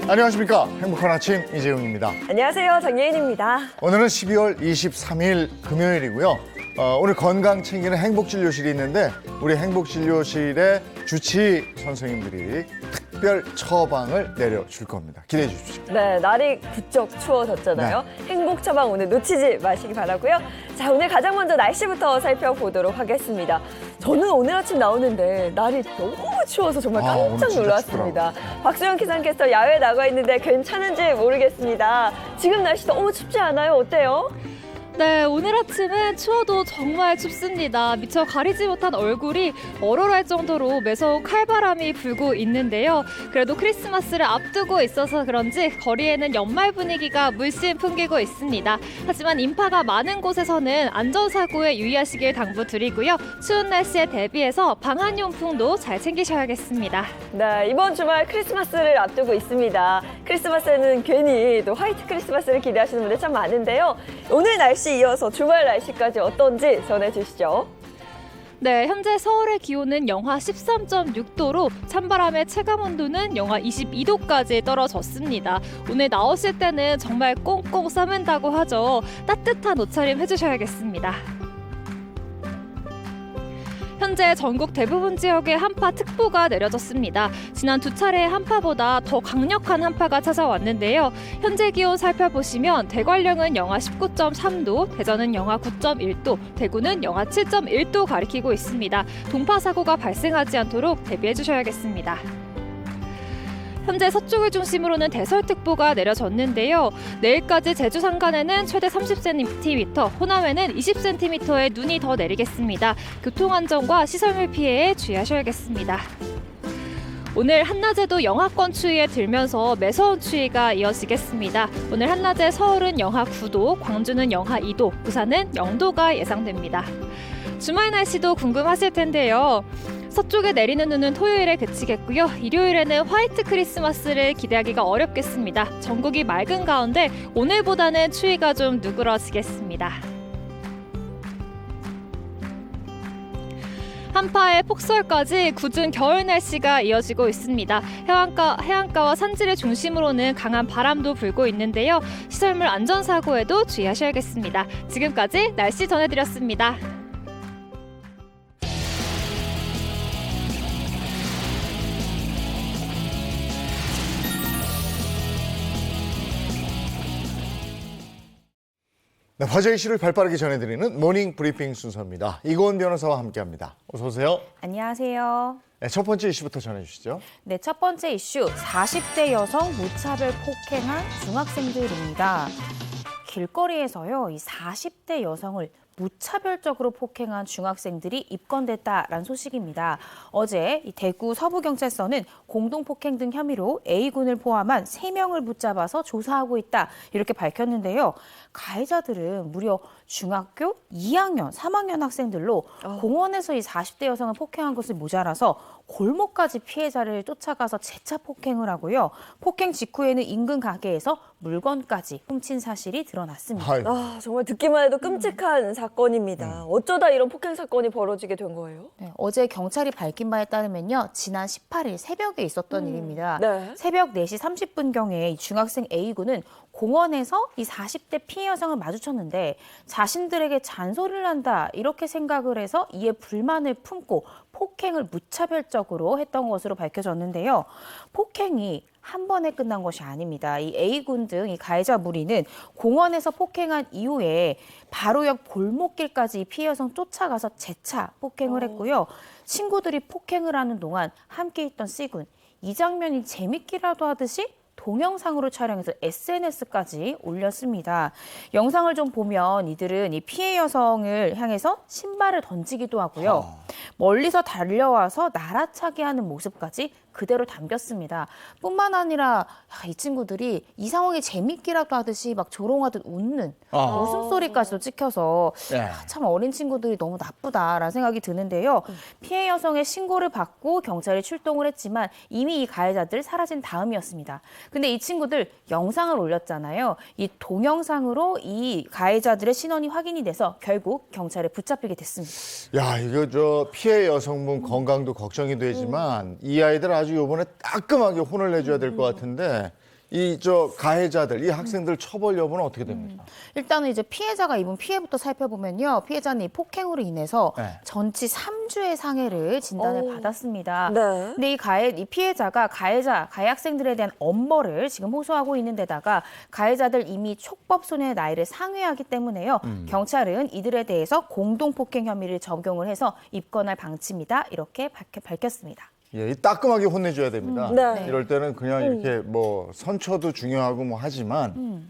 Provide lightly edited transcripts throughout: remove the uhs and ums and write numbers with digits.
안녕하십니까. 행복한 아침 이재용입니다. 안녕하세요. 정예인입니다. 오늘은 12월 23일 금요일이고요. 오늘 건강 챙기는 행복진료실이 있는데 우리 행복진료실의 주치 선생님들이 특별 처방을 내려줄 겁니다. 기대해 주십시오. 네, 날이 부쩍 추워졌잖아요. 네. 행복 처방 오늘 놓치지 마시기 바라고요. 자, 오늘 가장 먼저 날씨부터 살펴보도록 하겠습니다. 저는 오늘 아침 나오는데 날이 너무 추워서 정말 오늘 깜짝 진짜 놀랐습니다. 춥더라고요. 박수영 기상캐스터 야외에 나가 있는데 괜찮은지 모르겠습니다. 지금 날씨 너무 춥지 않아요? 어때요? 네, 오늘 아침은 추워도 정말 춥습니다. 미처 가리지 못한 얼굴이 얼얼할 정도로 매서운 칼바람이 불고 있는데요. 그래도 크리스마스를 앞두고 있어서 그런지 거리에는 연말 분위기가 물씬 풍기고 있습니다. 하지만 인파가 많은 곳에서는 안전사고에 유의하시길 당부드리고요. 추운 날씨에 대비해서 방한용품도 잘 챙기셔야겠습니다. 네, 이번 주말 크리스마스를 앞두고 있습니다. 크리스마스에는 괜히 또 화이트 크리스마스를 기대하시는 분들 참 많은데요. 오늘 날씨 이어서 주말 날씨까지 어떤지 전해주시죠. 네, 현재 서울의 기온은 영하 13.6도로 찬바람의 체감온도는 영하 22도까지 떨어졌습니다. 오늘 나오실 때는 정말 꽁꽁 싸맨다고 하죠. 따뜻한 옷차림 해주셔야겠습니다. 현재 전국 대부분 지역에 한파특보가 내려졌습니다. 지난 두 차례의 한파보다 더 강력한 한파가 찾아왔는데요. 현재 기온 살펴보시면 대관령은 영하 19.3도, 대전은 영하 9.1도, 대구는 영하 7.1도 가리키고 있습니다. 동파 사고가 발생하지 않도록 대비해 주셔야겠습니다. 현재 서쪽을 중심으로는 대설특보가 내려졌는데요. 내일까지 제주 산간에는 최대 30cm, 호남에는 20cm의 눈이 더 내리겠습니다. 교통안전과 시설물 피해에 주의하셔야겠습니다. 오늘 한낮에도 영하권 추위에 들면서 매서운 추위가 이어지겠습니다. 오늘 한낮에 서울은 영하 9도, 광주는 영하 2도, 부산은 0도가 예상됩니다. 주말 날씨도 궁금하실 텐데요. 서쪽에 내리는 눈은 토요일에 그치겠고요. 일요일에는 화이트 크리스마스를 기대하기가 어렵겠습니다. 전국이 맑은 가운데 오늘보다는 추위가 좀 누그러지겠습니다. 한파에 폭설까지 궂은 겨울 날씨가 이어지고 있습니다. 해안가와 산지를 중심으로는 강한 바람도 불고 있는데요. 시설물 안전사고에도 주의하셔야겠습니다. 지금까지 날씨 전해드렸습니다. 네, 화제 이슈를 발빠르게 전해드리는 모닝 브리핑 순서입니다. 이고은 변호사와 함께합니다. 어서 오세요. 안녕하세요. 네, 첫 번째 이슈부터 전해주시죠. 네, 첫 번째 이슈 40대 여성 무차별 폭행한 중학생들입니다. 길거리에서요, 이 40대 여성을 무차별적으로 폭행한 중학생들이 입건됐다라는 소식입니다. 어제 이 대구 서부경찰서는 공동폭행 등 혐의로 A군을 포함한 3명을 붙잡아서 조사하고 있다 이렇게 밝혔는데요. 가해자들은 무려 중학교 2학년, 3학년 학생들로 공원에서 이 40대 여성을 폭행한 것을 모자라서 골목까지 피해자를 쫓아가서 재차 폭행을 하고요. 폭행 직후에는 인근 가게에서 물건까지 훔친 사실이 드러났습니다. 아이고. 아, 정말 듣기만 해도 끔찍한 사건입니다. 어쩌다 이런 폭행 사건이 벌어지게 된 거예요? 네, 어제 경찰이 밝힌 바에 따르면요. 지난 18일 새벽에 있었던 일입니다. 네. 새벽 4시 30분경에 이 중학생 A군은 공원에서 이 40대 피해 여성을 마주쳤는데 자신들에게 잔소리를 한다 이렇게 생각을 해서 이에 불만을 품고 폭행을 무차별적으로 했던 것으로 밝혀졌는데요. 폭행이 한 번에 끝난 것이 아닙니다. 이 A군 등 이 가해자 무리는 공원에서 폭행한 이후에 바로 옆 골목길까지 이 피해 여성 쫓아가서 재차 폭행을 했고요. 친구들이 폭행을 하는 동안 함께 있던 C군, 이 장면이 재밌기라도 하듯이 동영상으로 촬영해서 SNS까지 올렸습니다. 영상을 좀 보면 이들은 이 피해 여성을 향해서 신발을 던지기도 하고요. 멀리서 달려와서 날아차게 하는 모습까지 그대로 담겼습니다. 뿐만 아니라 이 친구들이 이 상황이 재밌기라도 하듯이 막 조롱하듯 웃는 웃음소리까지도 찍혀서 네. 참 어린 친구들이 너무 나쁘다라는 생각이 드는데요. 피해 여성의 신고를 받고 경찰이 출동을 했지만 이미 이 가해자들 사라진 다음이었습니다. 근데 이 친구들 영상을 올렸잖아요. 이 동영상으로 이 가해자들의 신원이 확인이 돼서 결국 경찰에 붙잡히게 됐습니다. 야, 이거 저 피해 여성분 건강도 걱정이 되지만 이 아이들 아주 요번에 따끔하게 혼을 내줘야 될 것 같은데 이 저 가해자들, 이 학생들 처벌 여부는 어떻게 됩니까? 일단은 이제 피해자가 입은 피해부터 살펴보면요. 피해자는 이 폭행으로 인해서 네. 전치 3주의 상해를 진단을 받았습니다. 네. 근데 이 피해자가 가해 학생들에 대한 엄벌을 지금 호소하고 있는 데다가 가해자들 이미 촉법소년의 나이를 상회하기 때문에요. 경찰은 이들에 대해서 공동폭행 혐의를 적용을 해서 입건할 방침이다. 이렇게 밝혔습니다. 예, 이 따끔하게 혼내줘야 됩니다. 네. 이럴 때는 그냥 이렇게 뭐 선처도 중요하고 뭐 하지만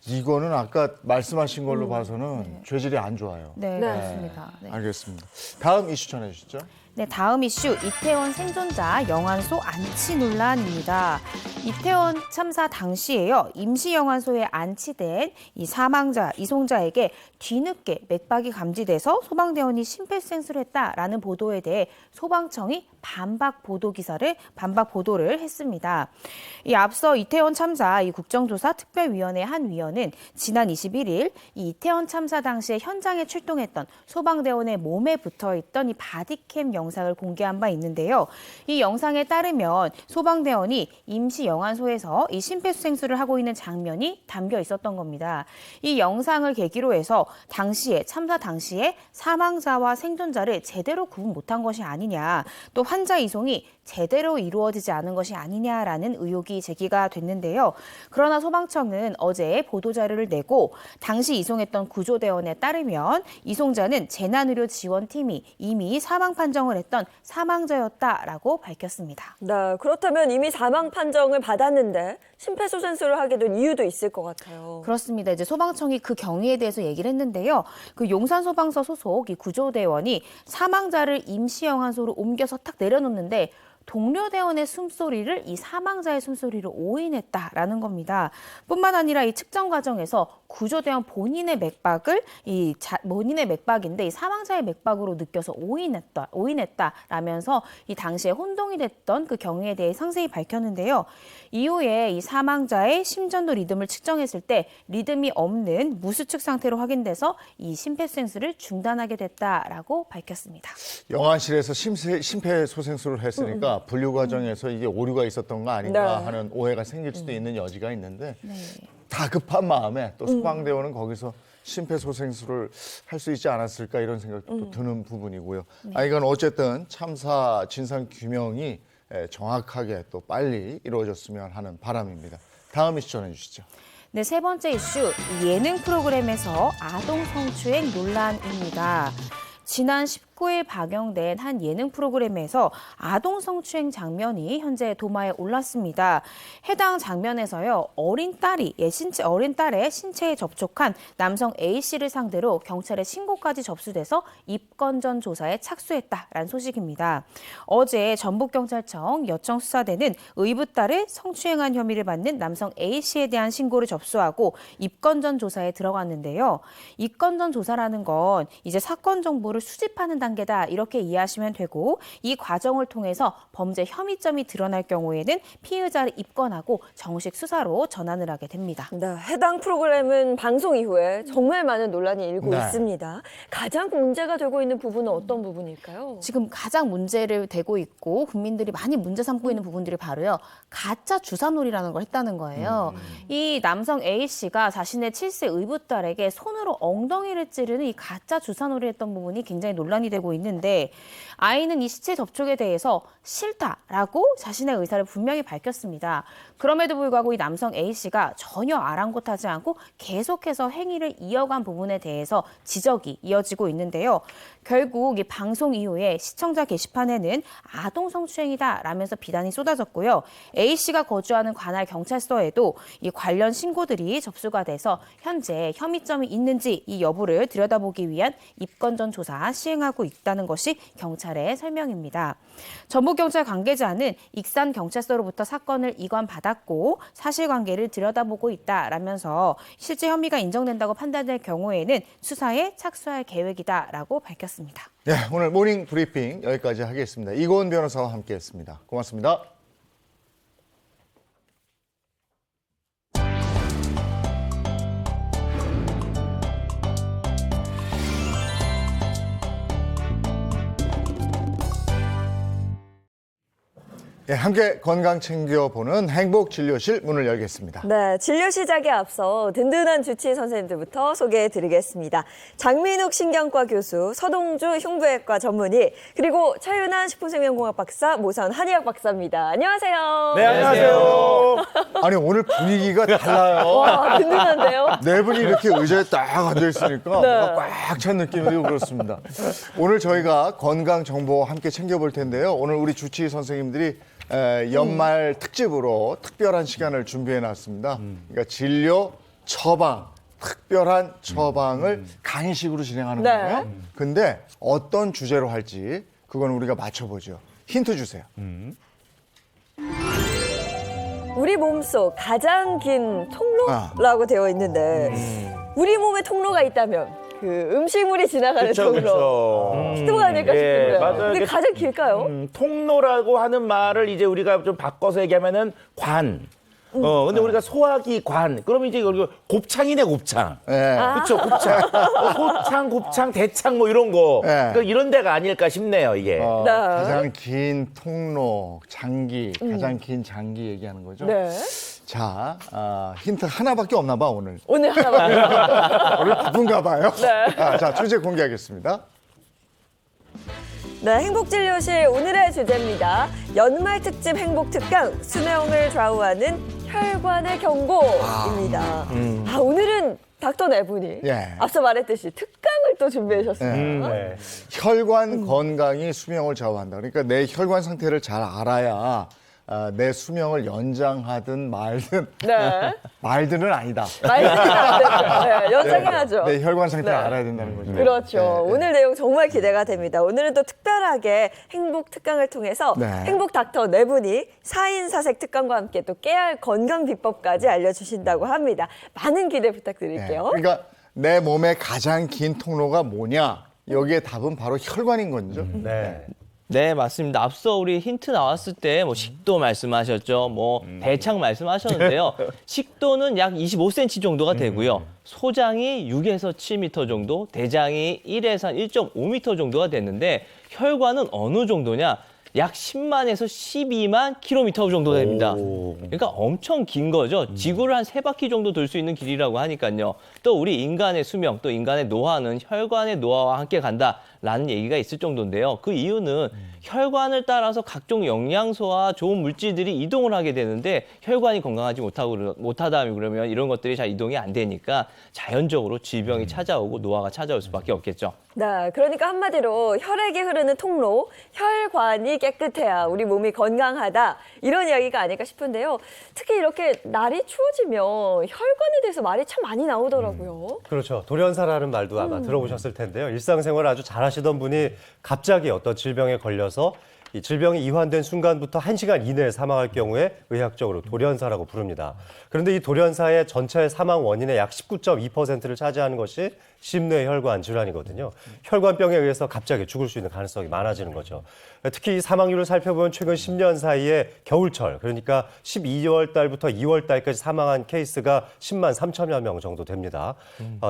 이거는 아까 말씀하신 걸로 봐서는 죄질이 안 좋아요. 네, 네. 그렇습니다. 네. 알겠습니다. 다음 이슈 전해주시죠. 네, 다음 이슈 이태원 생존자 영안소 안치 논란입니다. 이태원 참사 당시에요. 임시 영안소에 안치된 이 사망자 이송자에게 뒤늦게 맥박이 감지돼서 소방대원이 심폐소생술을 했다라는 보도에 대해 소방청이 반박 보도를 했습니다. 이 앞서 이태원 참사 이 국정조사 특별위원회 한 위원은 지난 21일 이 이태원 참사 당시에 현장에 출동했던 소방대원의 몸에 붙어있던 이 바디캠 영상을 공개한 바 있는데요. 이 영상에 따르면 소방대원이 임시 영안소에서 이 심폐소생술을 하고 있는 장면이 담겨 있었던 겁니다. 이 영상을 계기로 해서 참사 당시에 사망자와 생존자를 제대로 구분 못한 것이 아니냐, 또 환자 이송이 제대로 이루어지지 않은 것이 아니냐라는 의혹이 제기가 됐는데요. 그러나 소방청은 어제 보도자료를 내고 당시 이송했던 구조대원에 따르면 이송자는 재난의료지원팀이 이미 사망 판정을 했던 사망자였다라고 밝혔습니다. 네, 그렇다면 이미 사망 판정을 받았는데 심폐소생술을 하게 된 이유도 있을 것 같아요. 그렇습니다. 이제 소방청이 그 경위에 대해서 얘기를 했는데요. 그 용산소방서 소속 이 구조대원이 사망자를 임시영안소로 옮겨서 탁 내려놓는데 동료 대원의 숨소리를 이 사망자의 숨소리로 오인했다라는 겁니다. 뿐만 아니라 이 측정 과정에서 구조대원 본인의 맥박을 본인의 맥박인데 이 사망자의 맥박으로 느껴서 오인했다라면서 이 당시에 혼동이 됐던 그 경위에 대해 상세히 밝혔는데요. 이후에 이 사망자의 심전도 리듬을 측정했을 때 리듬이 없는 무수축 상태로 확인돼서 이 심폐소생술을 중단하게 됐다라고 밝혔습니다. 영안실에서 심폐소생술을 했으니까 분류 과정에서 이게 오류가 있었던 거 아닌가 네. 하는 오해가 생길 수도 있는 여지가 있는데 다급한 마음에 또 소방대원은 거기서 심폐소생술을 할 수 있지 않았을까 이런 생각도 드는 부분이고요. 이건 어쨌든 참사 진상 규명이 정확하게 또 빨리 이루어졌으면 하는 바람입니다. 다음 이슈 전해주시죠. 네, 세 번째 이슈, 예능 프로그램에서 아동 성추행 논란입니다. 지난 19일 방영된 한 예능 프로그램에서 아동 성추행 장면이 현재 도마에 올랐습니다. 해당 장면에서요, 어린 딸의 신체에 접촉한 남성 A씨를 상대로 경찰에 신고까지 접수돼서 입건전 조사에 착수했다라는 소식입니다. 어제 전북경찰청 여청수사대는 의붓딸을 성추행한 혐의를 받는 남성 A씨에 대한 신고를 접수하고 입건전 조사에 들어갔는데요. 입건전 조사라는 건 이제 사건 정보를 수집하는 단계다 이렇게 이해하시면 되고 이 과정을 통해서 범죄 혐의점이 드러날 경우에는 피의자를 입건하고 정식 수사로 전환을 하게 됩니다. 네, 해당 프로그램은 방송 이후에 정말 많은 논란이 일고 있습니다. 가장 문제가 되고 있는 부분은 어떤 부분일까요? 지금 가장 문제를 되고 있고 국민들이 많이 문제 삼고 있는 부분들이 바로요. 가짜 주사놀이라는 걸 했다는 거예요. 이 남성 A씨가 자신의 7세 의붓딸에게 손으로 엉덩이를 찌르는 이 가짜 주사놀이를 했던 부분이 굉장히 논란이 되고 있는데 아이는 이 시체 접촉에 대해서 싫다라고 자신의 의사를 분명히 밝혔습니다. 그럼에도 불구하고 이 남성 A씨가 전혀 아랑곳하지 않고 계속해서 행위를 이어간 부분에 대해서 지적이 이어지고 있는데요. 결국 이 방송 이후에 시청자 게시판에는 아동 성추행이다라면서 비난이 쏟아졌고요. A씨가 거주하는 관할 경찰서에도 이 관련 신고들이 접수가 돼서 현재 혐의점이 있는지 이 여부를 들여다보기 위한 입건전 조사 시행하고 있다는 것이 경찰의 설명입니다. 전북경찰 관계자는 익산경찰서로부터 사건을 이관받았고 사실관계를 들여다보고 있다라면서 실제 혐의가 인정된다고 판단될 경우에는 수사에 착수할 계획이다라고 밝혔습니다. 네, 오늘 모닝 브리핑 여기까지 하겠습니다. 이고은 변호사와 함께했습니다. 고맙습니다. 네, 함께 건강 챙겨보는 행복진료실 문을 열겠습니다. 네, 진료 시작에 앞서 든든한 주치의 선생님들부터 소개해드리겠습니다. 장민욱 신경과 교수, 서동주 흉부외과 전문의, 그리고 차윤환 식품생명공학 박사, 모산 한의학 박사입니다. 안녕하세요. 네, 안녕하세요. 아니 오늘 분위기가 달라요. 와, 든든한데요? 네 분이 이렇게 의자에 딱 앉아있으니까 네. 뭔가 꽉 찬 느낌이고 그렇습니다. 오늘 저희가 건강 정보 함께 챙겨볼 텐데요. 오늘 우리 주치의 선생님들이 연말 특집으로 특별한 시간을 준비해놨습니다. 그러니까 진료, 처방, 특별한 처방을 강의식으로 진행하는 네. 거예요. 근데 어떤 주제로 할지 그건 우리가 맞춰보죠. 힌트 주세요. 우리 몸속 가장 긴 통로라고 되어 있는데 우리 몸에 통로가 있다면 그 음식물이 지나가는 그쵸, 통로 그쵸. 식도가 아닐까 예, 싶은데요. 맞아요. 근데 이게 가장 길까요? 통로라고 하는 말을 이제 우리가 좀 바꿔서 얘기하면은 관. 근데 우리가 소화기 관. 그러면 이제 이거 곱창이네, 곱창. 네. 그렇죠, 곱창. 소창, 곱창, 대창 뭐 이런 거. 네. 그러니까 이런 데가 아닐까 싶네요, 이게. 네. 가장 긴 통로, 장기, 가장 긴 장기 얘기하는 거죠. 네. 자, 힌트 하나밖에 없나 봐, 오늘. 오늘 하나만. 오늘 바쁜가 봐요. 네. 자, 주제 공개하겠습니다. 네, 행복진료실 오늘의 주제입니다. 연말 특집 행복특강, 수명을 좌우하는 혈관의 경고입니다. 오늘은 닥터 네 분이 예. 앞서 말했듯이 특강을 또 준비해 주셨습니다. 네. 혈관 건강이 수명을 좌우한다. 그러니까 내 혈관 상태를 잘 알아야 내 수명을 연장하든 말든 네. 말든은 아니다. 말씀이 안 되죠. 네, 연장해야죠. 내 혈관 상태를 네. 알아야 된다는 거죠. 그렇죠. 네, 네. 오늘 내용 정말 기대가 됩니다. 오늘은 또 특별하게 행복 특강을 통해서 네. 행복 닥터 네 분이 4인 사색 특강과 함께 또 깨알 건강 비법까지 알려주신다고 합니다. 많은 기대 네. 부탁드릴게요. 그러니까 내 몸의 가장 긴 통로가 뭐냐? 여기에 답은 바로 혈관인 거죠. 네. 네, 맞습니다. 앞서 우리 힌트 나왔을 때 뭐 식도 말씀하셨죠. 뭐 대창 말씀하셨는데요. 식도는 약 25cm 정도가 되고요. 소장이 6에서 7m 정도, 대장이 1에서 1.5m 정도가 됐는데 혈관은 어느 정도냐? 약 10만에서 12만 킬로미터 정도 됩니다. 그러니까 엄청 긴 거죠. 지구를 한 3바퀴 정도 돌 수 있는 길이라고 하니까요. 또 우리 인간의 수명, 또 인간의 노화는 혈관의 노화와 함께 간다라는 얘기가 있을 정도인데요. 그 이유는 혈관을 따라서 각종 영양소와 좋은 물질들이 이동을 하게 되는데 혈관이 건강하지 못하다 그러면 이런 것들이 잘 이동이 안 되니까 자연적으로 질병이 찾아오고 노화가 찾아올 수밖에 없겠죠. 네, 그러니까 한마디로 혈액이 흐르는 통로, 혈관이 깨끗해야 우리 몸이 건강하다 이런 이야기가 아닐까 싶은데요. 특히 이렇게 날이 추워지면 혈관에 대해서 말이 참 많이 나오더라고요. 그렇죠. 돌연사라는 말도 아마 들어보셨을 텐데요. 일상생활을 아주 잘하시던 분이 갑자기 어떤 질병에 걸려서 이 질병이 이환된 순간부터 1시간 이내에 사망할 경우에 의학적으로 돌연사라고 부릅니다. 그런데 이 돌연사의 전체 사망 원인의 약 19.2%를 차지하는 것이 심뇌혈관 질환이거든요. 혈관병에 의해서 갑자기 죽을 수 있는 가능성이 많아지는 거죠. 특히 이 사망률을 살펴보면 최근 10년 사이에 겨울철, 그러니까 12월 달부터 2월 달까지 사망한 케이스가 10만 3천여 명 정도 됩니다.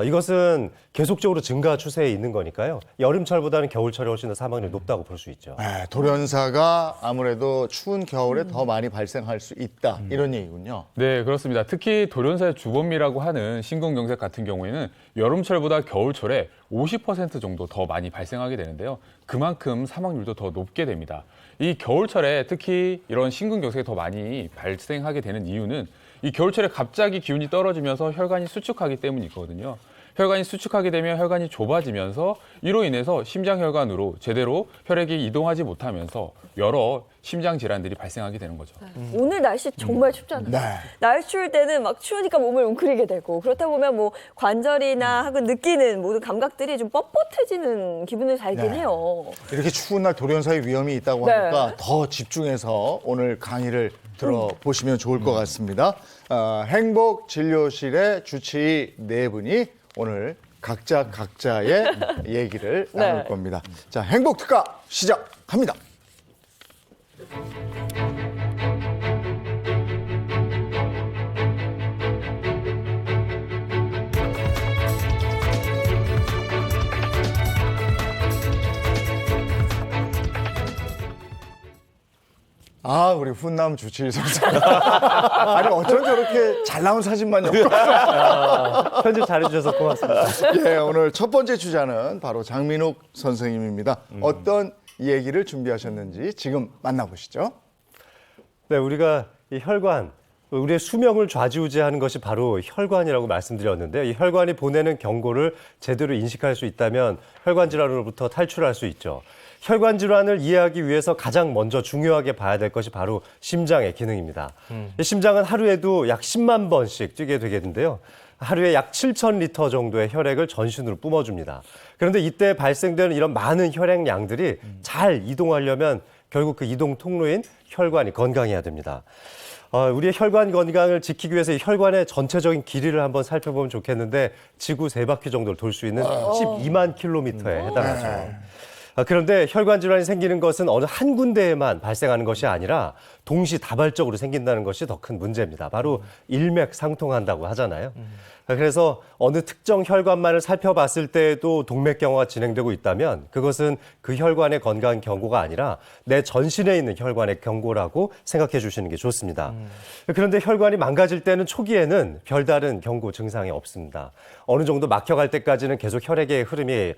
이것은 계속적으로 증가 추세에 있는 거니까요. 여름철보다는 겨울철이 훨씬 더 사망률이 높다고 볼 수 있죠. 네, 돌연사가 아무래도 추운 겨울에 더 많이 발생할 수 있다. 이런 얘기군요. 네, 그렇습니다. 특히 돌연사의 주범이라고 하는 심근경색 같은 경우에는 여름철보다 겨울철에 50% 정도 더 많이 발생하게 되는데요. 그만큼 사망률도 더 높게 됩니다. 이 겨울철에 특히 이런 심근경색이 더 많이 발생하게 되는 이유는 이 겨울철에 갑자기 기온이 떨어지면서 혈관이 수축하기 때문이거든요. 혈관이 수축하게 되면 혈관이 좁아지면서 이로 인해서 심장혈관으로 제대로 혈액이 이동하지 못하면서 여러 심장 질환들이 발생하게 되는 거죠. 오늘 날씨 정말 춥잖아요. 네. 날 추울 때는 막 추우니까 몸을 웅크리게 되고 그렇다 보면 뭐 관절이나 하고 느끼는 모든 감각들이 좀 뻣뻣해지는 기분을 달긴 네. 해요. 이렇게 추운 날 돌연사의 위험이 있다고 네. 하니까 더 집중해서 오늘 강의를 들어보시면 좋을 것 같습니다. 행복진료실의 주치의 네 분이 오늘 각자의 얘기를 네. 나눌 겁니다. 자, 행복특가 시작합니다. 아, 우리 훈남 주치의 선생님. 아니, 어쩜 저렇게 잘 나온 사진만 엮어. 편집 잘해주셔서 고맙습니다. 예, 오늘 첫 번째 주자는 바로 장민욱 선생님입니다. 어떤 얘기를 준비하셨는지 지금 만나보시죠. 네, 우리가 이 혈관, 우리의 수명을 좌지우지하는 것이 바로 혈관이라고 말씀드렸는데요. 이 혈관이 보내는 경고를 제대로 인식할 수 있다면 혈관 질환으로부터 탈출할 수 있죠. 혈관 질환을 이해하기 위해서 가장 먼저 중요하게 봐야 될 것이 바로 심장의 기능입니다. 이 심장은 하루에도 약 10만 번씩 뛰게 되겠는데요. 하루에 약 7,000리터 정도의 혈액을 전신으로 뿜어줍니다. 그런데 이때 발생되는 이런 많은 혈액량들이 잘 이동하려면 결국 그 이동 통로인 혈관이 건강해야 됩니다. 우리의 혈관 건강을 지키기 위해서 이 혈관의 전체적인 길이를 한번 살펴보면 좋겠는데 지구 3바퀴 정도를 돌 수 있는 12만 킬로미터에 해당하죠. 그런데 혈관 질환이 생기는 것은 어느 한 군데에만 발생하는 것이 아니라 동시다발적으로 생긴다는 것이 더 큰 문제입니다. 바로 일맥상통한다고 하잖아요. 그래서 어느 특정 혈관만을 살펴봤을 때에도 동맥경화가 진행되고 있다면 그것은 그 혈관의 건강 경고가 아니라 내 전신에 있는 혈관의 경고라고 생각해 주시는 게 좋습니다. 그런데 혈관이 망가질 때는 초기에는 별다른 경고 증상이 없습니다. 어느 정도 막혀갈 때까지는 계속 혈액의 흐름이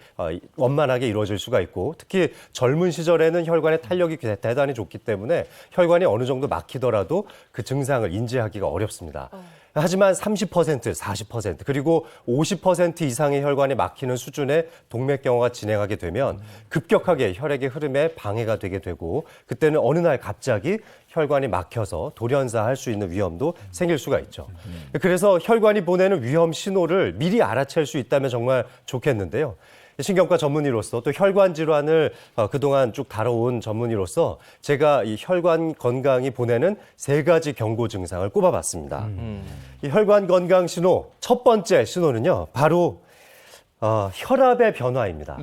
원만하게 이루어질 수가 있고 특히 젊은 시절에는 혈관의 탄력이 대단히 좋기 때문에 혈관이 어느 정도 막히더라도 그 증상을 인지하기가 어렵습니다. 하지만 30%, 40% 그리고 50% 이상의 혈관이 막히는 수준의 동맥경화가 진행하게 되면 급격하게 혈액의 흐름에 방해가 되게 되고 그때는 어느 날 갑자기 혈관이 막혀서 돌연사할 수 있는 위험도 생길 수가 있죠. 그래서 혈관이 보내는 위험 신호를 미리 알아챌 수 있다면 정말 좋겠는데요. 신경과 전문의로서 또 혈관 질환을 그동안 쭉 다뤄온 전문의로서 제가 이 혈관 건강이 보내는 3가지 경고 증상을 꼽아봤습니다. 이 혈관 건강 신호 첫 번째 신호는요, 바로 혈압의 변화입니다.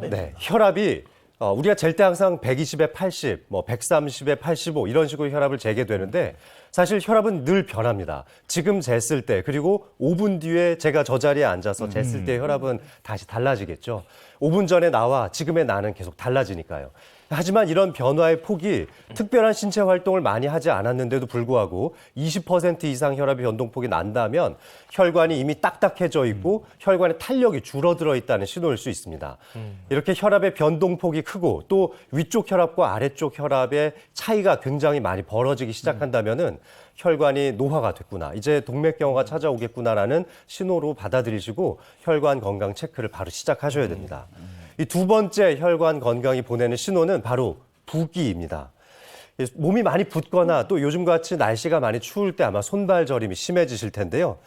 네, 혈압이 우리가 잴 때 항상 120에 80, 뭐 130에 85 이런 식으로 혈압을 재게 되는데 사실 혈압은 늘 변합니다. 지금 쟀을 때 그리고 5분 뒤에 제가 저 자리에 앉아서 쟀을 때 혈압은 다시 달라지겠죠. 5분 전에 나와 지금의 나는 계속 달라지니까요. 하지만 이런 변화의 폭이 특별한 신체 활동을 많이 하지 않았는데도 불구하고 20% 이상 혈압의 변동폭이 난다면 혈관이 이미 딱딱해져 있고 혈관의 탄력이 줄어들어 있다는 신호일 수 있습니다. 이렇게 혈압의 변동폭이 크고 또 위쪽 혈압과 아래쪽 혈압의 차이가 굉장히 많이 벌어지기 시작한다면은 혈관이 노화가 됐구나, 이제 동맥경화가 찾아오겠구나라는 신호로 받아들이시고 혈관 건강 체크를 바로 시작하셔야 됩니다. 이 두 번째 혈관 건강이 보내는 신호는 바로 부기입니다. 몸이 많이 붓거나 또 요즘같이 날씨가 많이 추울 때 아마 손발 저림이 심해지실 텐데요.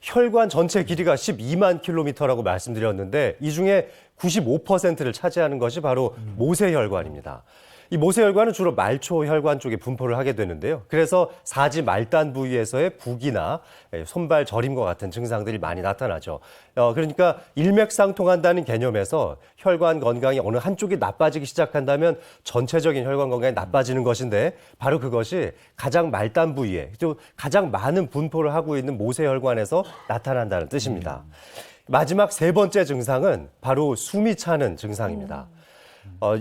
혈관 전체 길이가 12만 킬로미터라고 말씀드렸는데 이 중에 95%를 차지하는 것이 바로 모세혈관입니다. 이 모세혈관은 주로 말초혈관 쪽에 분포를 하게 되는데요. 그래서 사지 말단 부위에서의 부기나 손발 저림과 같은 증상들이 많이 나타나죠. 그러니까 일맥상통한다는 개념에서 혈관 건강이 어느 한쪽이 나빠지기 시작한다면 전체적인 혈관 건강이 나빠지는 것인데 바로 그것이 가장 말단 부위에 또 가장 많은 분포를 하고 있는 모세혈관에서 나타난다는 뜻입니다. 마지막 3번째 증상은 바로 숨이 차는 증상입니다.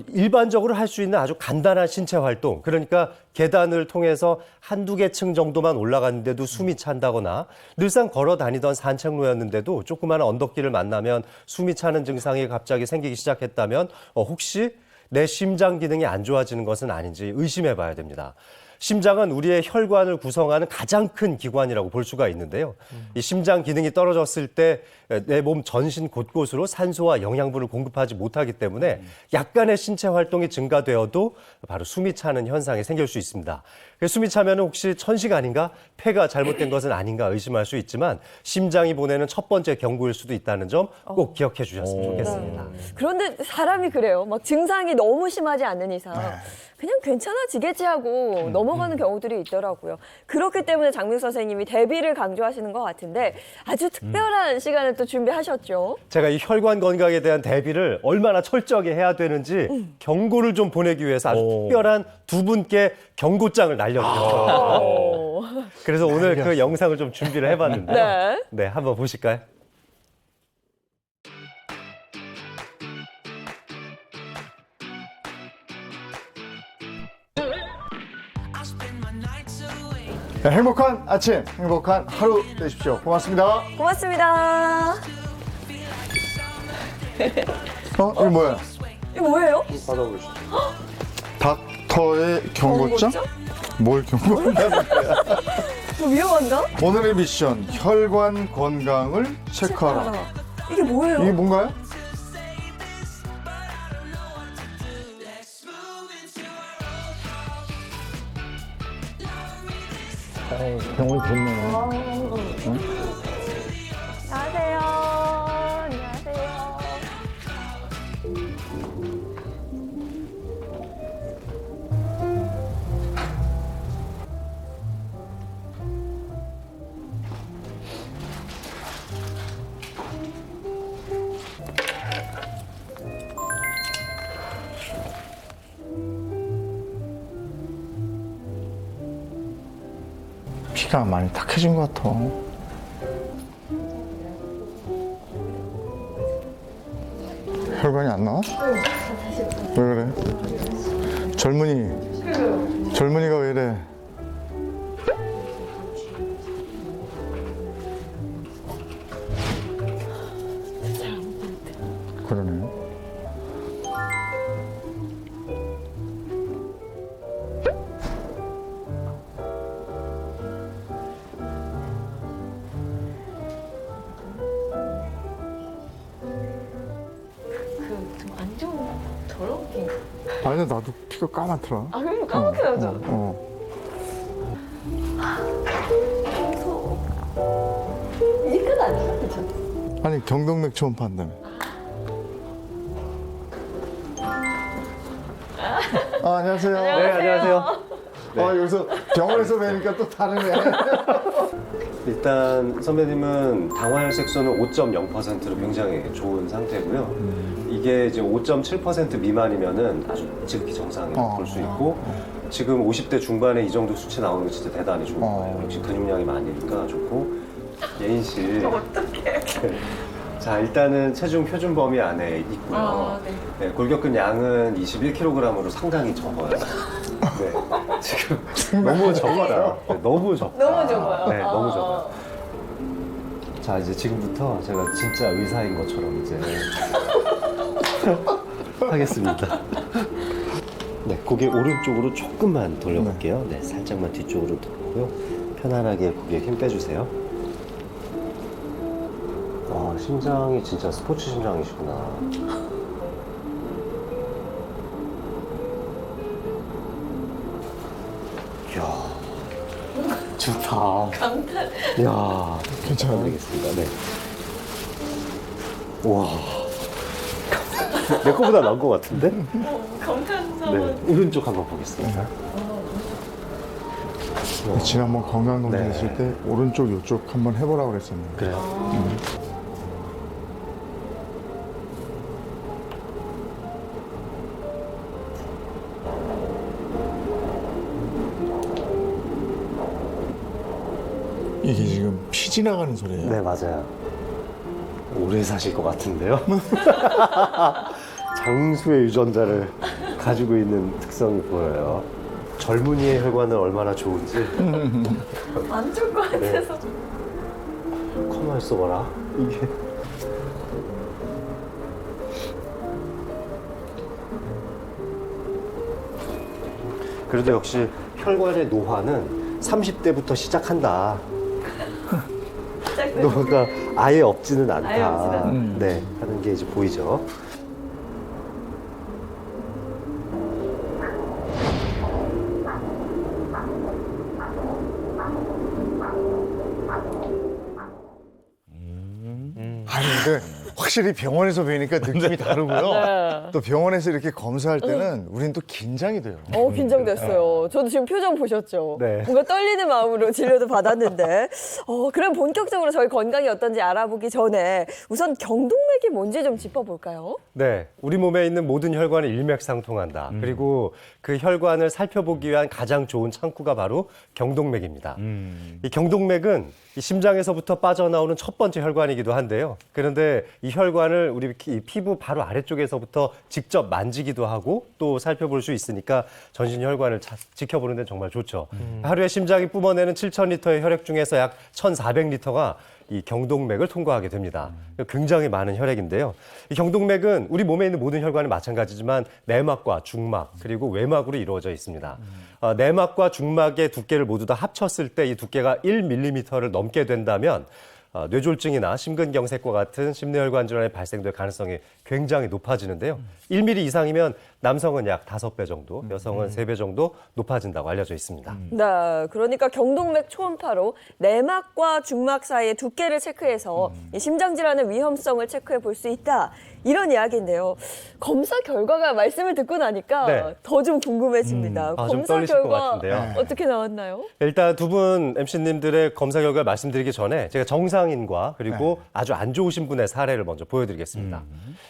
일반적으로 할 수 있는 아주 간단한 신체 활동, 그러니까 계단을 통해서 한두 개 층 정도만 올라갔는데도 숨이 찬다거나 늘상 걸어 다니던 산책로였는데도 조그마한 언덕길을 만나면 숨이 차는 증상이 갑자기 생기기 시작했다면 혹시 내 심장 기능이 안 좋아지는 것은 아닌지 의심해 봐야 됩니다. 심장은 우리의 혈관을 구성하는 가장 큰 기관이라고 볼 수가 있는데요. 이 심장 기능이 떨어졌을 때 내 몸 전신 곳곳으로 산소와 영양분을 공급하지 못하기 때문에 약간의 신체 활동이 증가되어도 바로 숨이 차는 현상이 생길 수 있습니다. 숨이 차면 혹시 천식 아닌가? 폐가 잘못된 것은 아닌가 의심할 수 있지만 심장이 보내는 첫 번째 경고일 수도 있다는 점 꼭 기억해 주셨으면 좋겠습니다. 그런데 사람이 그래요. 막 증상이 너무 심하지 않는 이상 그냥 괜찮아지겠지 하고 넘어가는 경우들이 있더라고요. 그렇기 때문에 장명 선생님이 대비를 강조하시는 것 같은데 아주 특별한 시간을 또 준비하셨죠. 제가 이 혈관 건강에 대한 대비를 얼마나 철저하게 해야 되는지 경고를 좀 보내기 위해서 아주 특별한 두 분께 경고장을 날려드렸어요. 그래서 오늘 그 영상을 좀 준비를 해봤는데요. 네. 네, 한번 보실까요? 네, 행복한 아침, 행복한 하루 되십시오. 고맙습니다. 고맙습니다. 이거 뭐야? 이거 뭐예요? 닥터의 경고장? 뭘 경고한다는 거야? 뭐 위험한가? 오늘의 미션, 혈관 건강을 체크하라. 이게 뭐예요? 이게 뭔가요? 병원이 됐네. 안녕하세요. 안녕하세요. 피가 많이 탁해진 것 같아. 혈관이 안 나와? 왜 그래? 젊은이가 왜 이래? 그러네. 안 좋은 더러운 게. 아니 나도 피가 까맣더라. 아, 그럼 까맣게 나죠? 이제까지 안 좋았죠? 아니 경동맥 초음파 한다며. 안녕하세요. 네, 안녕하세요. 여기서 병원에서 뵈니까 또 다르네. 일단 선배님은 당화혈색소는 5.0%로 굉장히 좋은 상태고요. 이게 이제 5.7% 미만이면은 아주 지극히 정상이라고 볼 수 있고 지금 50대 중반에 이 정도 수치 나오는 게 진짜 대단히 좋은 거예요. 역시 근육량이 많으니까 좋고. 예인 씨. 어떡해. 자, 일단은 체중 표준 범위 안에 있고요. 네, 골격근 양은 21kg으로 상당히 적어요. 네, 지금 너무 적어요. 네, 너무 적어요. 너무 적어요. 네, 너무 적어요. 자, 이제 지금부터 제가 진짜 의사인 것처럼 이제 하겠습니다. 네, 고개 오른쪽으로 조금만 돌려볼게요. 네, 살짝만 뒤쪽으로 돌고요. 편안하게 고개 힘 빼주세요. 심장이 진짜 스포츠 심장이시구나. 이야, 좋다. 감탄. 이야, 괜찮아요? 모르겠습니다. 네. 와, 내 거보다 나은 것 같은데? 감탄사. 네, 오른쪽 한번 보겠습니다. 지난번 건강검진 네. 했을 때 오른쪽 이쪽 한번 해보라고 그랬었는데. 그래요? 이게 지금 피 지나가는 소리예요. 네, 맞아요. 오래 사실 것 같은데요? 장수의 유전자를 가지고 있는 특성이 보여요. 젊은이의 혈관은 얼마나 좋은지. 안 좋을 것 같아서. 가만 있어봐라. 이게. 그래도 역시 혈관의 노화는 30대부터 시작한다. 노화가 아예 없지는 않다. 아예 없지는 않다. 네, 하는 게 이제 보이죠. 아니 근데 확실히 병원에서 뵈니까 느낌이 다르고요. 네. 또 병원에서 이렇게 검사할 때는 우린 또 긴장이 돼요. 긴장됐어요. 저도 지금 표정 보셨죠? 네. 뭔가 떨리는 마음으로 진료도 받았는데. 그럼 본격적으로 저희 건강이 어떤지 알아보기 전에 우선 경동맥이 뭔지 좀 짚어볼까요? 네, 우리 몸에 있는 모든 혈관이 일맥상통한다. 그리고 그 혈관을 살펴보기 위한 가장 좋은 창구가 바로 경동맥입니다. 이 경동맥은 이 심장에서부터 빠져나오는 첫 번째 혈관이기도 한데요. 그런데 이 혈관을 우리 이 피부 바로 아래쪽에서부터 직접 만지기도 하고 또 살펴볼 수 있으니까 전신 혈관을 지켜보는 데 정말 좋죠. 하루에 심장이 뿜어내는 7,000리터의 혈액 중에서 약 1,400리터가 이 경동맥을 통과하게 됩니다. 굉장히 많은 혈액인데요. 이 경동맥은 우리 몸에 있는 모든 혈관이 마찬가지지만 내막과 중막 그리고 외막으로 이루어져 있습니다. 내막과 중막의 두께를 모두 다 합쳤을 때 이 두께가 1mm를 넘게 된다면 뇌졸중이나 심근경색과 같은 심뇌혈관 질환이 발생될 가능성이 굉장히 높아지는데요. 1mm 이상이면 남성은 약 5배 정도, 여성은 3배 정도 높아진다고 알려져 있습니다. 네, 그러니까 경동맥 초음파로 내막과 중막 사이의 두께를 체크해서 이 심장 질환의 위험성을 체크해 볼 수 있다. 이런 이야기인데요. 검사 결과가 말씀을 듣고 나니까 네. 더 좀 궁금해집니다. 좀 검사 떨리실 것 결과 같은데요. 어떻게 나왔나요? 일단 두 분 MC님들의 검사 결과를 말씀드리기 전에 제가 정상인과 그리고 아주 안 좋으신 분의 사례를 먼저 보여드리겠습니다.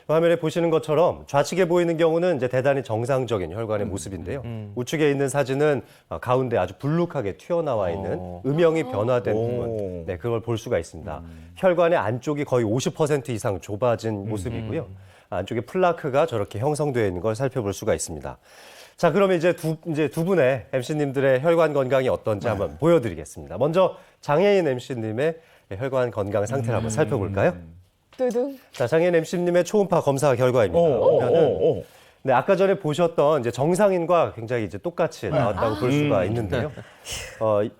화면에 보시는 것처럼 좌측에 보이는 경우는 이제 대단히 정상적인 혈관의 모습인데요. 우측에 있는 사진은 가운데 아주 불룩하게 튀어나와 있는 음영이 변화된 부분, 네, 그걸 볼 수가 있습니다. 혈관의 안쪽이 거의 50% 이상 좁아진 모습이고요. 안쪽에 플라크가 저렇게 형성되어 있는 걸 살펴볼 수가 있습니다. 자, 그러면 이제 두 분의 MC님들의 혈관 건강이 어떤지 한번 보여드리겠습니다. 먼저 장애인 MC님의 혈관 건강 상태를 한번 살펴볼까요? 두둥. 자, 장애인 MC님의 초음파 검사 결과입니다. 보면은 네, 아까 전에 보셨던 이제 정상인과 굉장히 이제 똑같이 나왔다고 볼 수가 있는데요.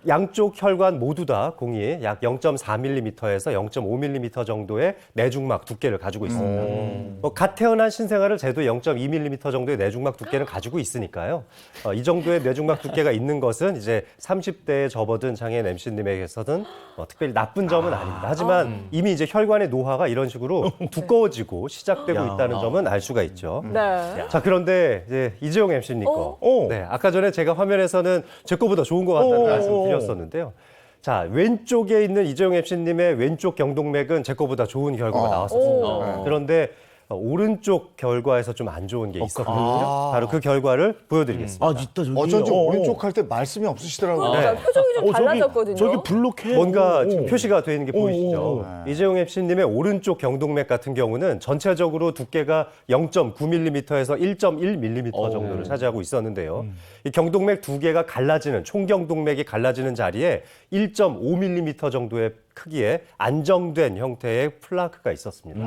양쪽 혈관 모두 다 공이 약 0.4mm에서 0.5mm 정도의 내중막 두께를 가지고 있습니다. 갓 태어난 신생아를 재도 0.2mm 정도의 내중막 두께를 가지고 있으니까요. 이 정도의 내중막 두께가 있는 것은 이제 30대에 접어든 장애인 MC님에게서는 특별히 나쁜 점은 아닙니다. 하지만 이미 이제 혈관의 노화가 이런 식으로 두꺼워지고 시작되고 있다는 점은 알 수가 있죠. 네. 자, 그런데 이제 이재용 MC님 거. 네, 아까 전에 제가 화면에서는 제 거보다 좋은 것 같다는 말씀 드렸었는데요. 자, 왼쪽에 있는 이재용 MC님의 왼쪽 경동맥은 제 거보다 좋은 결과가 나왔었습니다. 그런데 오른쪽 결과에서 좀 안 좋은 게 있었거든요. 바로 그 결과를 보여드리겠습니다. 있다, 저기. 어쩐지 오른쪽 할 때 말씀이 없으시더라고요. 그러니까 표정이 좀 달라졌거든요. 저기 불룩해. 뭔가 지금 표시가 되어 있는 게 보이시죠? 이재용 MC님의 오른쪽 경동맥 같은 경우는 전체적으로 두께가 0.9mm에서 1.1mm 정도를 차지하고 있었는데요. 이 경동맥 두 개가 갈라지는, 총경동맥이 갈라지는 자리에 1.5mm 정도의 크기의 안정된 형태의 플라크가 있었습니다.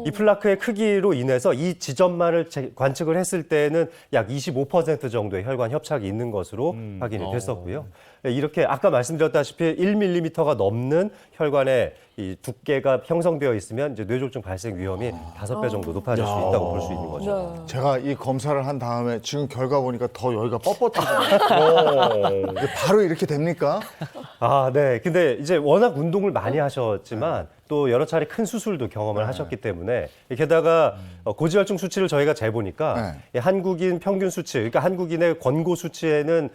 이 플라크의 크기로 인해서 이 지점만을 관측을 했을 때에는 약 25% 정도의 혈관 협착이 있는 것으로 확인이 됐었고요. 이렇게 아까 말씀드렸다시피 1mm가 넘는 혈관의 이 두께가 형성되어 있으면 이제 뇌졸중 발생 위험이 5배 정도 높아질 수 있다고 볼 수 있는 거죠. 제가 이 검사를 한 다음에 지금 결과 보니까 더 여기가 뻣뻣해져요. 이게 바로 이렇게 됩니까? 아, 네. 근데 이제 워낙 운동을 많이 하셨지만 또 여러 차례 큰 수술도 경험을 하셨기 때문에 게다가 고지혈증 수치를 저희가 재보니까 이 한국인 평균 수치, 그러니까 한국인의 권고 수치에는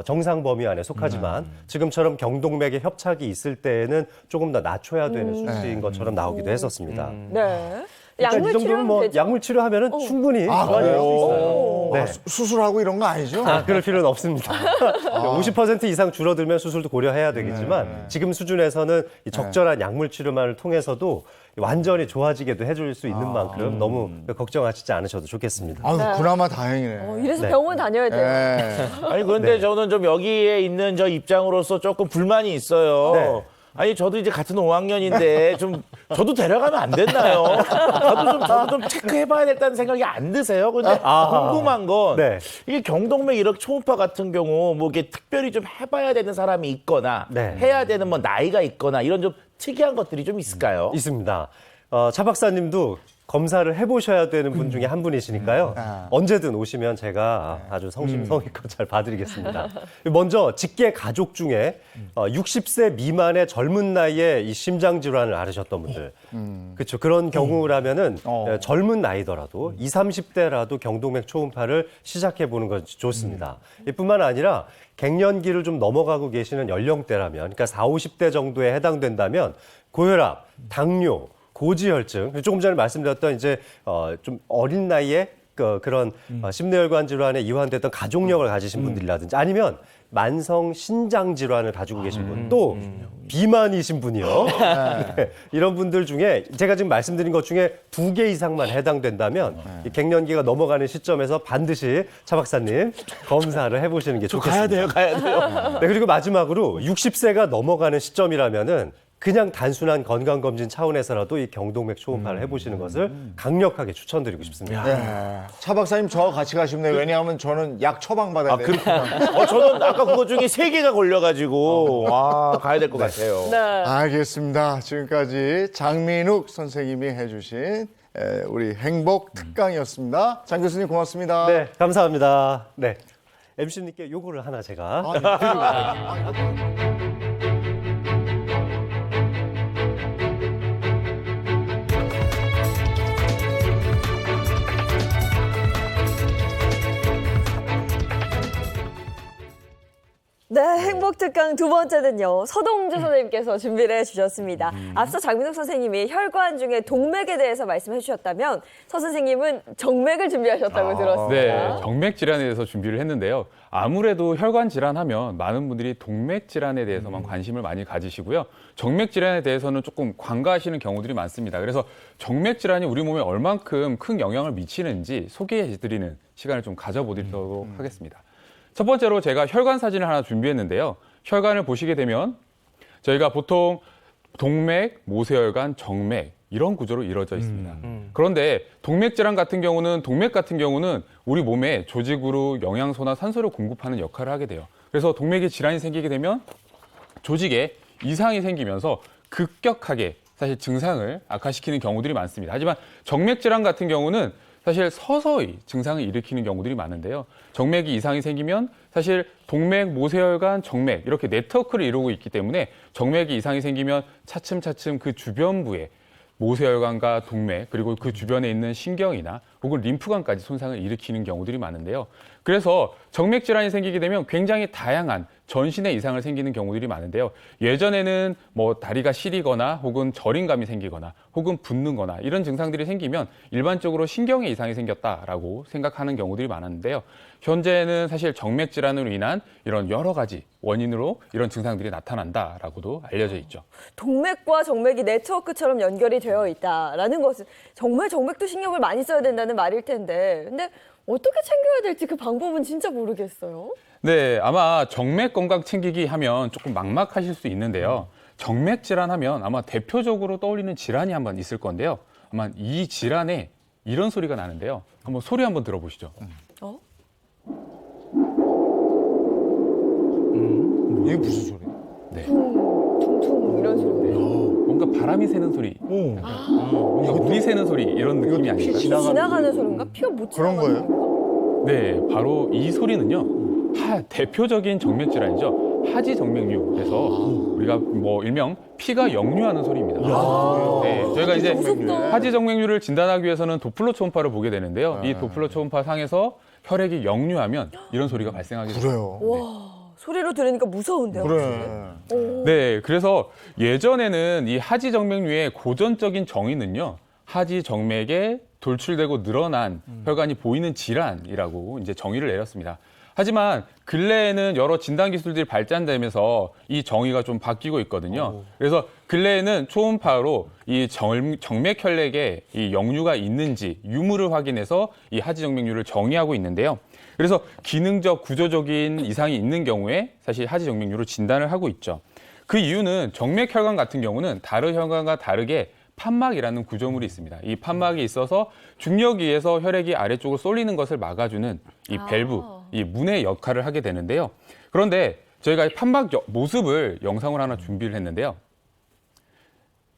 정상 범위 안에 속하지만 지금처럼 경동맥에 협착이 있을 때에는 조금 더 낮춰야 되는 수치인 것처럼 나오기도 했었습니다. 네. 그러니까 약물 이 정도면 치료하면 뭐 되죠. 약물 치료하면은 충분히 그래요? 좋아질 수 있어요. 네. 수술하고 이런 거 아니죠? 그럴 필요는 없습니다. 50% 이상 줄어들면 수술도 고려해야 되겠지만 지금 수준에서는 이 적절한 약물 치료만을 통해서도 완전히 좋아지게도 해줄 수 있는 만큼 너무 걱정하시지 않으셔도 좋겠습니다. 아유, 그나마 다행이네. 이래서 네. 병원 다녀야 돼요. 네. 아니, 그런데 저는 좀 여기에 있는 저 입장으로서 조금 불만이 있어요. 네. 아니, 저도 이제 같은 5학년인데 좀 저도 데려가면 안 됐나요? 저도 좀 체크해봐야 됐다는 생각이 안 드세요? 근데 궁금한 건 네. 이게 경동맥 이렇게 초음파 같은 경우 뭐 이게 특별히 좀 해봐야 되는 사람이 있거나 네. 해야 되는 뭐 나이가 있거나 이런 좀 특이한 것들이 좀 있을까요? 있습니다. 차 박사님도 검사를 해보셔야 되는 분 중에 한 분이시니까요. 언제든 오시면 제가 아주 성심성의껏 잘 봐드리겠습니다. 먼저 직계 가족 중에 60세 미만의 젊은 나이에 이 심장 질환을 앓으셨던 분들, 그렇죠. 그런 경우라면은 젊은 나이더라도 20, 30대라도 경동맥 초음파를 시작해 보는 것이 좋습니다. 이뿐만 아니라 갱년기를 좀 넘어가고 계시는 연령대라면, 그러니까 40, 50대 정도에 해당된다면 고혈압, 당뇨, 고지혈증, 조금 전에 말씀드렸던 이제 좀 어린 나이에 그런 심뇌혈관 질환에 이완됐던 가족력을 가지신 분들이라든지 아니면 만성 신장 질환을 가지고 계신 분, 또 비만이신 분이요. 네. 이런 분들 중에 제가 지금 말씀드린 것 중에 2개 이상만 해당된다면 이 갱년기가 넘어가는 시점에서 반드시 차 박사님 검사를 해보시는 게 좋겠습니다. 가야 돼요. 네, 그리고 마지막으로 60세가 넘어가는 시점이라면은 그냥 단순한 건강검진 차원에서라도 이 경동맥 초음파를 해보시는 것을 강력하게 추천드리고 싶습니다. 네. 차 박사님 저 같이 가시면 왜냐하면 저는 약 처방 받아야 돼요. 저는 아까 그거 중에 3개가 걸려가지고 가야 될 것 같아요. 네. 알겠습니다. 지금까지 장민욱 선생님이 해주신 우리 행복 특강이었습니다. 장 교수님 고맙습니다. 네, 감사합니다. 네, MC님께 요거를 하나 제가. 네, 행복특강 두 번째는요. 서동주 선생님께서 준비를 해주셨습니다. 앞서 장민욱 선생님이 혈관 중에 동맥에 대해서 말씀해 주셨다면 서 선생님은 정맥을 준비하셨다고 들었습니다. 네, 정맥 질환에 대해서 준비를 했는데요. 아무래도 혈관 질환하면 많은 분들이 동맥 질환에 대해서만 관심을 많이 가지시고요. 정맥 질환에 대해서는 조금 관가하시는 경우들이 많습니다. 그래서 정맥 질환이 우리 몸에 얼만큼 큰 영향을 미치는지 소개해드리는 시간을 좀 가져보도록 하겠습니다. 첫 번째로 제가 혈관 사진을 하나 준비했는데요. 혈관을 보시게 되면 저희가 보통 동맥, 모세혈관, 정맥 이런 구조로 이루어져 있습니다. 그런데 동맥 질환 같은 경우는 우리 몸에 조직으로 영양소나 산소를 공급하는 역할을 하게 돼요. 그래서 동맥에 질환이 생기게 되면 조직에 이상이 생기면서 급격하게 사실 증상을 악화시키는 경우들이 많습니다. 하지만 정맥 질환 같은 경우는 사실 서서히 증상을 일으키는 경우들이 많은데요. 정맥이 이상이 생기면 사실 동맥, 모세혈관, 정맥 이렇게 네트워크를 이루고 있기 때문에 정맥이 이상이 생기면 차츰차츰 그 주변부에 모세혈관과 동맥 그리고 그 주변에 있는 신경이나 혹은 림프관까지 손상을 일으키는 경우들이 많은데요. 그래서 정맥 질환이 생기게 되면 굉장히 다양한 전신의 이상을 생기는 경우들이 많은데요. 예전에는 뭐 다리가 시리거나 혹은 저림감이 생기거나 혹은 붓는거나 이런 증상들이 생기면 일반적으로 신경에 이상이 생겼다라고 생각하는 경우들이 많았는데요. 현재는 사실 정맥 질환으로 인한 이런 여러 가지 원인으로 이런 증상들이 나타난다라고도 알려져 있죠. 동맥과 정맥이 네트워크처럼 연결이 되어 있다라는 것은 정말 정맥도 신경을 많이 써야 된다는 말일 텐데 근데 어떻게 챙겨야 될지 그 방법은 진짜 모르겠어요. 네, 아마 정맥 건강 챙기기 하면 조금 막막하실 수 있는데요. 정맥 질환 하면 아마 대표적으로 떠올리는 질환이 한번 있을 건데요. 아마 이 질환에 이런 소리가 나는데요. 한번 소리 한번 들어보시죠. 이게 무슨 소리야? 네. 퉁퉁 이런 소리. 뭔가 바람이 새는 소리, 뭔가 물이 새는 소리 이런 느낌이 아닐까요? 피 지나가는 소리인가? 피가 못 그런 지나가는 거예요? 소리인가? 네, 바로 이 소리는요. 대표적인 정맥 질환이죠. 하지정맥류에서 우리가 뭐 일명 피가 역류하는 소리입니다. 네, 저희가 이제 무섭다. 하지정맥류를 진단하기 위해서는 도플러 초음파를 보게 되는데요. 이 도플러 초음파 상에서 혈액이 역류하면 이런 소리가 발생하게 됩니다. 그래요. 와, 소리로 들으니까 무서운데요. 그래. 네, 그래서 예전에는 이 하지정맥류의 고전적인 정의는요. 하지정맥에 돌출되고 늘어난 혈관이 보이는 질환이라고 이제 정의를 내렸습니다. 하지만 근래에는 여러 진단 기술들이 발전되면서 이 정의가 좀 바뀌고 있거든요. 그래서 근래에는 초음파로 이 정맥 혈액에 이 역류가 있는지 유무를 확인해서 이 하지정맥류를 정의하고 있는데요. 그래서 기능적, 구조적인 이상이 있는 경우에 사실 하지정맥류로 진단을 하고 있죠. 그 이유는 정맥 혈관 같은 경우는 다른 혈관과 다르게 판막이라는 구조물이 있습니다. 이 판막이 있어서 중력에 의해서 혈액이 아래쪽으로 쏠리는 것을 막아주는 이 밸브, 이 문의 역할을 하게 되는데요. 그런데 저희가 이 판막 모습을 영상을 하나 준비를 했는데요.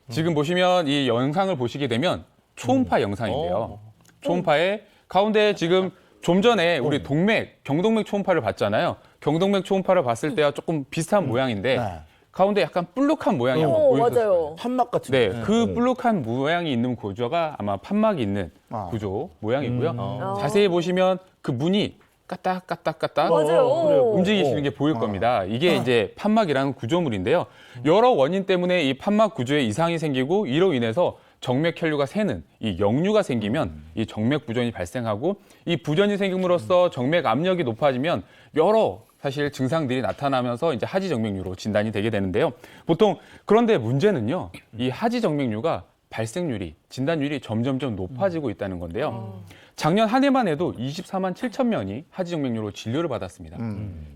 지금 보시면 이 영상을 보시게 되면 초음파 영상인데요. 초음파에 가운데 지금 좀 전에 우리 경동맥 초음파를 봤잖아요. 경동맥 초음파를 봤을 때와 조금 비슷한 모양인데 네. 가운데 약간 볼록한 모양이 한번 오, 보여주실 거예요. 맞아요. 판막 같은 네, 거. 그 볼록한 모양이 있는 구조가 아마 판막이 있는 구조 모양이고요. 자세히 보시면 그 문이 까딱까딱까딱 맞아요. 움직이시는 게 보일 겁니다. 이게 이제 판막이라는 구조물인데요. 여러 원인 때문에 이 판막 구조에 이상이 생기고 이로 인해서 정맥 혈류가 새는 이 역류가 생기면 이 정맥 부전이 발생하고 이 부전이 생김으로써 정맥 압력이 높아지면 여러 사실 증상들이 나타나면서 이제 하지정맥류로 진단이 되게 되는데요. 보통 그런데 문제는요. 이 하지정맥류가 발생률이 진단율이 점점점 높아지고 있다는 건데요. 작년 한 해만 해도 24만 7천 명이 하지정맥류로 진료를 받았습니다.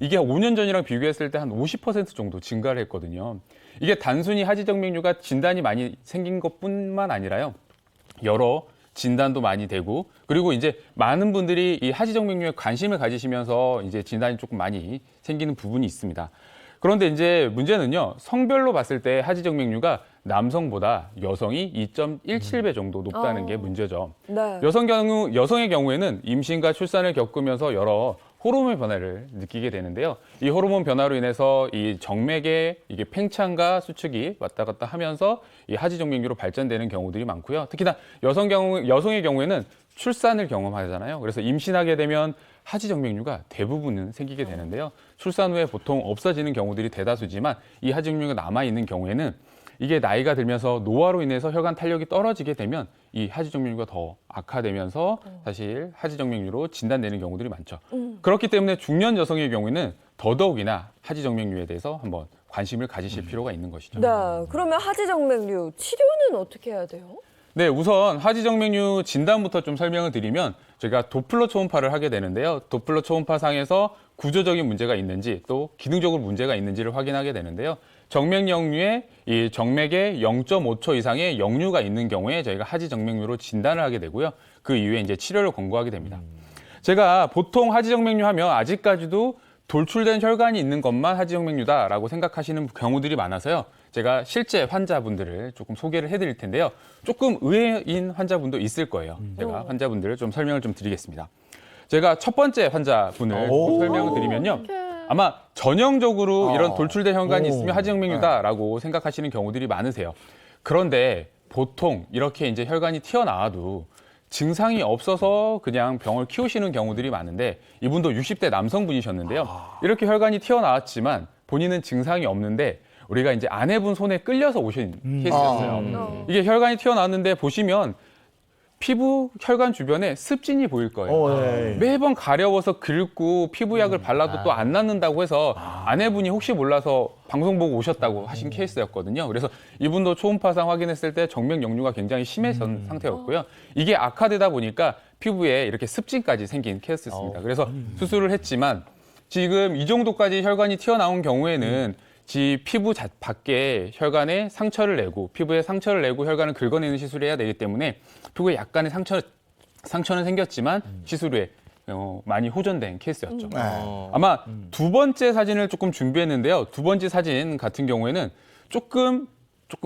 이게 5년 전이랑 비교했을 때 한 50% 정도 증가를 했거든요. 이게 단순히 하지정맥류가 진단이 많이 생긴 것뿐만 아니라요. 여러 진단도 많이 되고 그리고 이제 많은 분들이 이 하지정맥류에 관심을 가지시면서 이제 진단이 조금 많이 생기는 부분이 있습니다. 그런데 이제 문제는요. 성별로 봤을 때 하지정맥류가 남성보다 여성이 2.17배 정도 높다는 게 문제죠. 네. 여성의 경우에는 임신과 출산을 겪으면서 여러 호르몬 변화를 느끼게 되는데요. 이 호르몬 변화로 인해서 이 정맥의 이게 팽창과 수축이 왔다 갔다 하면서 이 하지정맥류로 발전되는 경우들이 많고요. 특히나 여성의 경우에는 출산을 경험하잖아요. 그래서 임신하게 되면 하지정맥류가 대부분은 생기게 되는데요. 출산 후에 보통 없어지는 경우들이 대다수지만 이 하지정맥류가 남아있는 경우에는 이게 나이가 들면서 노화로 인해서 혈관 탄력이 떨어지게 되면 이 하지정맥류가 더 악화되면서 사실 하지정맥류로 진단되는 경우들이 많죠. 그렇기 때문에 중년 여성의 경우에는 더더욱이나 하지정맥류에 대해서 한번 관심을 가지실 필요가 있는 것이죠. 네. 그러면 하지정맥류 치료는 어떻게 해야 돼요? 네, 우선 하지정맥류 진단부터 좀 설명을 드리면 저희가 도플러 초음파를 하게 되는데요. 도플러 초음파상에서 구조적인 문제가 있는지 또 기능적으로 문제가 있는지를 확인하게 되는데요. 정맥 역류에 이 정맥에 0.5초 이상의 역류가 있는 경우에 저희가 하지정맥류로 진단을 하게 되고요. 그 이후에 이제 치료를 권고하게 됩니다. 제가 보통 하지정맥류 하면 아직까지도 돌출된 혈관이 있는 것만 하지정맥류다라고 생각하시는 경우들이 많아서요. 제가 실제 환자분들을 조금 소개를 해드릴 텐데요. 조금 의외인 환자분도 있을 거예요. 제가 환자분들을 좀 설명을 좀 드리겠습니다. 제가 첫 번째 환자분을 조금 설명을 드리면요. 아마 전형적으로 이런 돌출된 혈관이 있으면 하지정맥류다라고 생각하시는 경우들이 많으세요. 그런데 보통 이렇게 이제 혈관이 튀어나와도 증상이 없어서 그냥 병을 키우시는 경우들이 많은데 이분도 60대 남성분이셨는데요. 이렇게 혈관이 튀어나왔지만 본인은 증상이 없는데 우리가 이제 아내분 손에 끌려서 오신 케이스였어요. 이게 혈관이 튀어나왔는데 보시면 피부 혈관 주변에 습진이 보일 거예요. 매번 가려워서 긁고 피부약을 발라도 또 안 낫는다고 해서 아내분이 혹시 몰라서 방송 보고 오셨다고 하신 케이스였거든요. 그래서 이분도 초음파상 확인했을 때 정맥 역류가 굉장히 심해진 상태였고요. 이게 악화되다 보니까 피부에 이렇게 습진까지 생긴 케이스였습니다. 그래서 수술을 했지만 지금 이 정도까지 혈관이 튀어나온 경우에는 피부 밖에 혈관에 상처를 내고 피부에 상처를 내고 혈관을 긁어내는 시술을 해야 되기 때문에 피부에 약간의 상처는 생겼지만 시술 후에 많이 호전된 케이스였죠. 아마 두 번째 사진을 조금 준비했는데요. 두 번째 사진 같은 경우에는 조금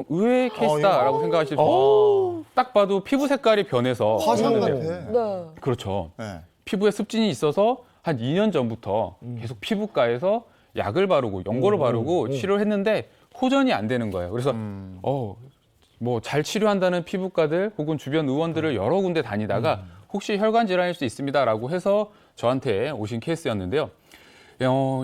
의외의 케이스다라고 생각하실 수 있어요. 딱 봐도 피부 색깔이 변해서 화상 같아. 네. 그렇죠. 네. 피부에 습진이 있어서 한 2년 전부터 계속 피부과에서 약을 바르고 연고를 바르고 치료를 했는데 호전이 안 되는 거예요. 그래서 뭐 잘 치료한다는 피부과들 혹은 주변 의원들을 여러 군데 다니다가 혹시 혈관 질환일 수 있습니다라고 해서 저한테 오신 케이스였는데요.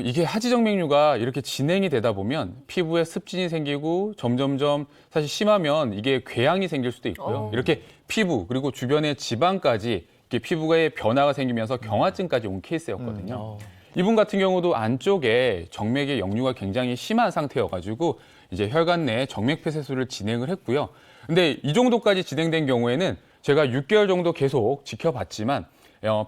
이게 하지정맥류가 이렇게 진행이 되다 보면 피부에 습진이 생기고 점점점 사실 심하면 이게 궤양이 생길 수도 있고요. 이렇게 피부 그리고 주변의 지방까지 이렇게 피부에 변화가 생기면서 경화증까지 온 케이스였거든요. 이분 같은 경우도 안쪽에 정맥의 역류가 굉장히 심한 상태여가지고 이제 혈관 내 정맥 폐쇄술을 진행을 했고요. 근데 이 정도까지 진행된 경우에는 제가 6개월 정도 계속 지켜봤지만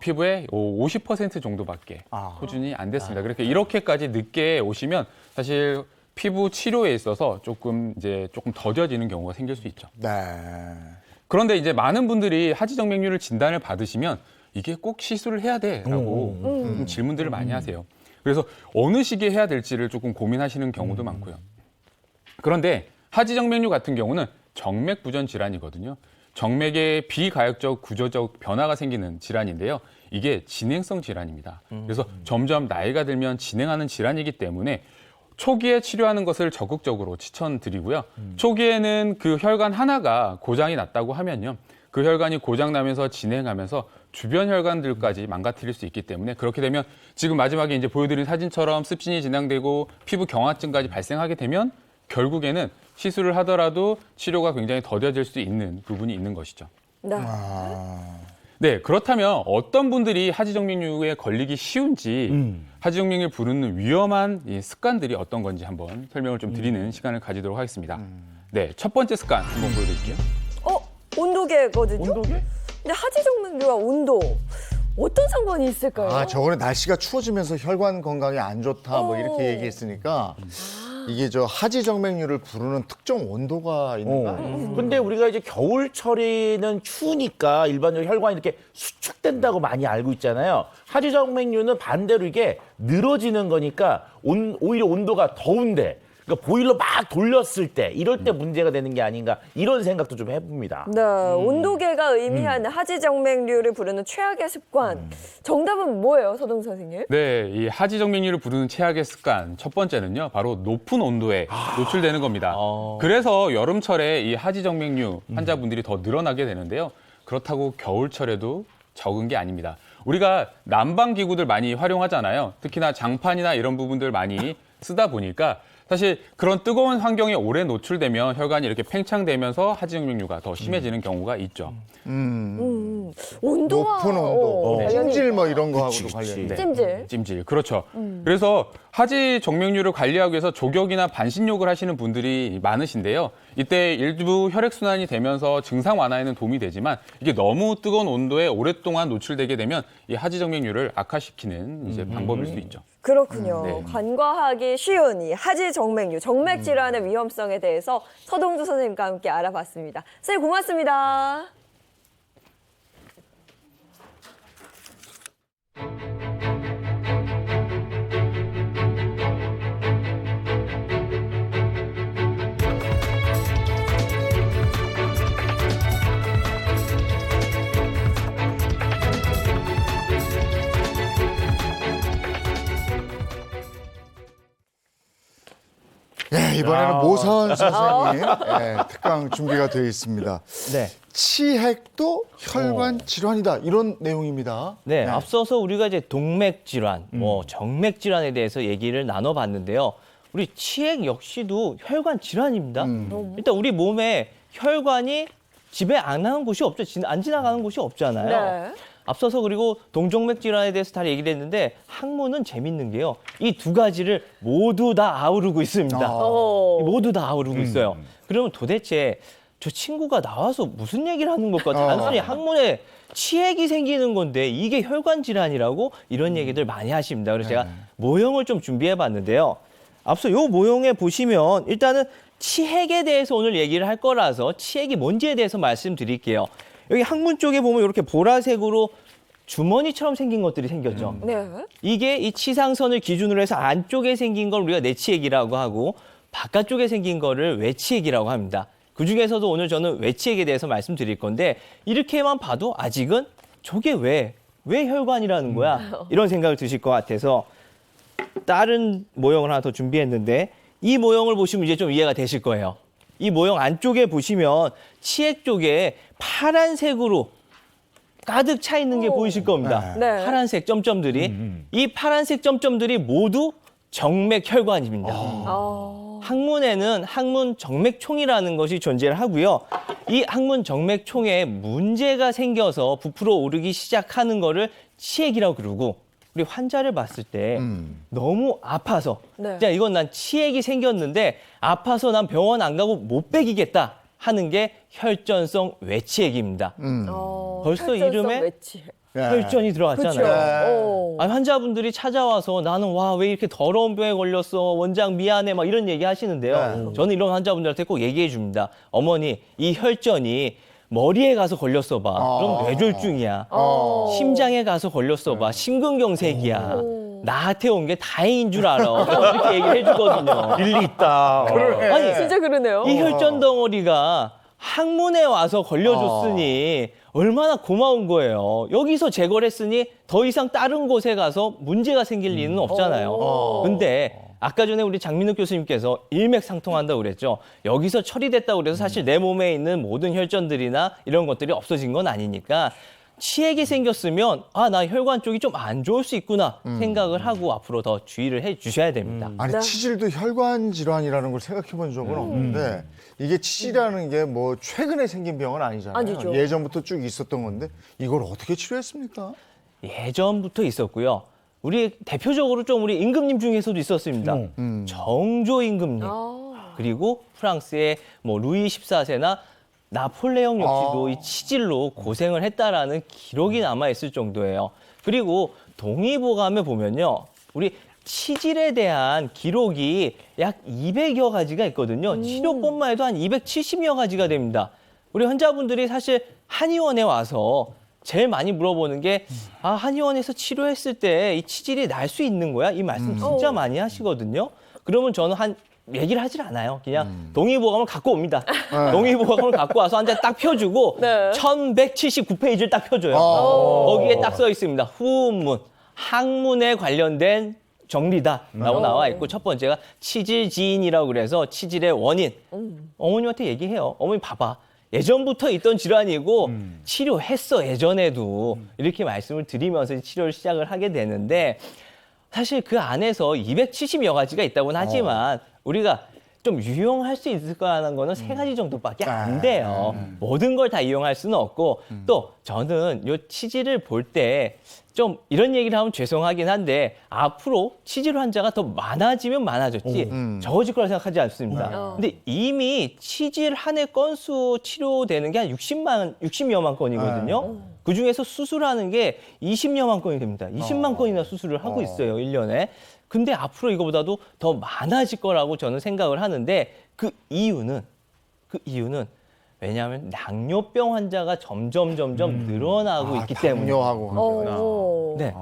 피부에 50% 정도밖에 호전이 안 됐습니다. 그렇게 이렇게까지 늦게 오시면 사실 피부 치료에 있어서 조금 더뎌지는 경우가 생길 수 있죠. 네. 그런데 이제 많은 분들이 하지정맥류를 진단을 받으시면 이게 꼭 시술을 해야 돼라고 좀 질문들을 많이 하세요. 그래서 어느 시기에 해야 될지를 조금 고민하시는 경우도 많고요. 그런데 하지정맥류 같은 경우는 정맥 부전 질환이거든요. 정맥의 비가역적 구조적 변화가 생기는 질환인데요. 이게 진행성 질환입니다. 그래서 점점 나이가 들면 진행하는 질환이기 때문에 초기에 치료하는 것을 적극적으로 추천드리고요. 초기에는 그 혈관 하나가 고장이 났다고 하면요. 그 혈관이 고장나면서 진행하면서 주변 혈관들까지 망가뜨릴 수 있기 때문에 그렇게 되면 지금 마지막에 이제 보여드린 사진처럼 습진이 진행되고 피부 경화증까지 발생하게 되면 결국에는 시술을 하더라도 치료가 굉장히 더뎌질 수 있는 부분이 있는 것이죠. 네. 네, 그렇다면 어떤 분들이 하지정맥류에 걸리기 쉬운지 하지정맥류를 부르는 위험한 이 습관들이 어떤 건지 한번 설명을 좀 드리는 시간을 가지도록 하겠습니다. 네, 첫 번째 습관 한번 보여드릴게요. 온도계거든요. 온도계? 근데 하지정맥류와 온도 어떤 상관이 있을까요? 아, 저번에 날씨가 추워지면서 혈관 건강에 안 좋다 뭐 이렇게 얘기했으니까 이게 저 하지정맥류를 부르는 특정 온도가 있는가? 근데 우리가 이제 겨울철에는 추우니까 일반적으로 혈관이 이렇게 수축된다고 많이 알고 있잖아요. 하지정맥류는 반대로 이게 늘어지는 거니까 오히려 온도가 더운데, 그러니까 보일러 막 돌렸을 때 이럴 때 문제가 되는 게 아닌가 이런 생각도 좀 해봅니다. 네, 온도계가 의미하는 하지정맥류를 부르는 최악의 습관. 정답은 뭐예요, 서동 선생님? 네, 이 하지정맥류를 부르는 최악의 습관 첫 번째는요, 바로 높은 온도에 노출되는 겁니다. 그래서 여름철에 이 하지정맥류 환자분들이 더 늘어나게 되는데요. 그렇다고 겨울철에도 적은 게 아닙니다. 우리가 난방 기구들 많이 활용하잖아요. 특히나 장판이나 이런 부분들 많이 쓰다 보니까 사실 그런 뜨거운 환경에 오래 노출되면 혈관이 이렇게 팽창되면서 하지정맥류가 더 심해지는 경우가 있죠. 온도와 높은 온도, 관련이 찜질 뭐 이런 거하고도 그치, 그치. 관련돼. 네. 찜질. 찜질, 그렇죠. 그래서 하지정맥류를 관리하기 위해서 족욕이나 반신욕을 하시는 분들이 많으신데요. 이때 일부 혈액순환이 되면서 증상 완화에는 도움이 되지만 이게 너무 뜨거운 온도에 오랫동안 노출되게 되면 이 하지정맥류를 악화시키는 이제 방법일 수 있죠. 그렇군요. 네. 간과하기 쉬운 이 하지정맥류, 정맥 질환의 위험성에 대해서 서동주 선생님과 함께 알아봤습니다. 선생님 고맙습니다. 예, 이번에는 모선 선생님 특강 준비가 되어 있습니다. 네. 치핵도 혈관 질환이다 이런 내용입니다. 네, 앞서서 우리가 이제 동맥 질환, 정맥 질환에 대해서 얘기를 나눠봤는데요. 우리 치핵 역시도 혈관 질환입니다. 일단 우리 몸에 혈관이 집에 안 나는 곳이 없죠. 안 지나가는 곳이 없잖아요. 네. 앞서서 그리고 동정맥 질환에 대해서 다 얘기를 했는데 항문은 재밌는 게요. 이 두 가지를 모두 다 아우르고 있습니다. 모두 다 아우르고 있어요. 그러면 도대체 저 친구가 나와서 무슨 얘기를 하는 걸까? 단순히 항문에 치핵이 생기는 건데 이게 혈관 질환이라고 이런 얘기들 많이 하십니다. 그래서 제가 모형을 좀 준비해 봤는데요. 앞서 요 모형에 보시면 일단은 치핵에 대해서 오늘 얘기를 할 거라서 치핵이 뭔지에 대해서 말씀드릴게요. 여기 항문 쪽에 보면 이렇게 보라색으로 주머니처럼 생긴 것들이 생겼죠. 네. 이게 이 치상선을 기준으로 해서 안쪽에 생긴 걸 우리가 내치핵이라고 하고 바깥쪽에 생긴 거를 외치핵이라고 합니다. 그중에서도 오늘 저는 외치핵에 대해서 말씀드릴 건데 이렇게만 봐도 아직은 저게 왜 혈관이라는 거야? 이런 생각을 드실 것 같아서 다른 모형을 하나 더 준비했는데 이 모형을 보시면 이제 좀 이해가 되실 거예요. 이 모형 안쪽에 보시면 치핵 쪽에 파란색으로 가득 차 있는 게 보이실 겁니다. 네. 파란색 점점들이 이 파란색 점점들이 모두 정맥 혈관입니다. 항문에는 항문 정맥총이라는 것이 존재를 하고요. 이 항문 정맥총에 문제가 생겨서 부풀어 오르기 시작하는 거를 치핵이라고 그러고 우리 환자를 봤을 때 너무 아파서 네. 진짜 이건 난 치핵이 생겼는데 아파서 난 병원 안 가고 못 베기겠다 하는 게 혈전성 외치액입니다. 벌써 혈전성 이름에 외치. 예. 혈전이 들어갔잖아요. 그렇죠. 아니, 환자분들이 찾아와서 나는 와, 왜 이렇게 더러운 병에 걸렸어. 원장 미안해. 막 이런 얘기 하시는데요. 저는 이런 환자분들한테 꼭 얘기해 줍니다. 어머니, 이 혈전이 머리에 가서 걸렸어 봐. 그럼 뇌졸중이야. 심장에 가서 걸렸어 봐. 심근경색이야. 나한테 온 게 다행인 줄 알아. 이렇게 얘기를 해주거든요. 일리 있다. 아니, 진짜 그러네요. 이 혈전 덩어리가 항문에 와서 걸려줬으니 얼마나 고마운 거예요. 여기서 제거를 했으니 더 이상 다른 곳에 가서 문제가 생길 리는 없잖아요. 근데 아까 전에 우리 장민욱 교수님께서 일맥상통한다고 그랬죠. 여기서 처리됐다고 그래서 사실 내 몸에 있는 모든 혈전들이나 이런 것들이 없어진 건 아니니까 치액이 생겼으면 아, 나 혈관 쪽이 좀 안 좋을 수 있구나 생각을 하고 앞으로 더 주의를 해 주셔야 됩니다. 아니 네. 치질도 혈관 질환이라는 걸 생각해 본 적은 없는데 이게 치질이라는 게 뭐 최근에 생긴 병은 아니잖아요. 아니죠. 예전부터 쭉 있었던 건데 이걸 어떻게 치료했습니까? 예전부터 있었고요. 우리 대표적으로 좀 우리 임금님 중에서도 있었습니다. 정조 임금님. 그리고 프랑스의 뭐 루이 14세나 나폴레옹 역시도 이 치질로 고생을 했다라는 기록이 남아 있을 정도예요. 그리고 동의보감에 보면요. 우리 치질에 대한 기록이 약 200여 가지가 있거든요. 치료법만 해도 한 270여 가지가 됩니다. 우리 환자분들이 사실 한의원에 와서 제일 많이 물어보는 게 아, 한의원에서 치료했을 때 이 치질이 날 수 있는 거야? 이 말씀 진짜 많이 하시거든요. 그러면 저는 얘기를 하질 않아요. 그냥 동의보감을 갖고 옵니다. 동의보감을 갖고 와서 한 장 딱 펴주고 네. 1179페이지를 딱 펴줘요. 거기에 딱 써 있습니다. 후문, 항문에 관련된 정리다라고 나와 있고 첫 번째가 치질 지인이라고 그래서 치질의 원인. 어머님한테 얘기해요. 어머니 봐봐. 예전부터 있던 질환이고 치료했어 예전에도 이렇게 말씀을 드리면서 치료를 시작을 하게 되는데 사실 그 안에서 270여 가지가 있다고는 하지만 우리가 좀 유용할 수 있을 거라는 거는 세 가지 정도밖에 안 돼요. 모든 걸 다 이용할 수는 없고 또 저는 요 치질을 볼 때 좀 이런 얘기를 하면 죄송하긴 한데 앞으로 치질 환자가 더 많아지면 많아졌지 적어질 거라 생각하지 않습니다. 근데 이미 치질 한 해 건수 치료되는 게 한 60여만 건이거든요. 그중에서 수술하는 게 20여만 건이 됩니다. 20만 건이나 수술을 하고 있어요, 1년에. 근데 앞으로 이거보다도 더 많아질 거라고 저는 생각을 하는데 그 이유는 왜냐하면 당뇨병 환자가 점점 늘어나고 있기 때문에. 당뇨하고. 네.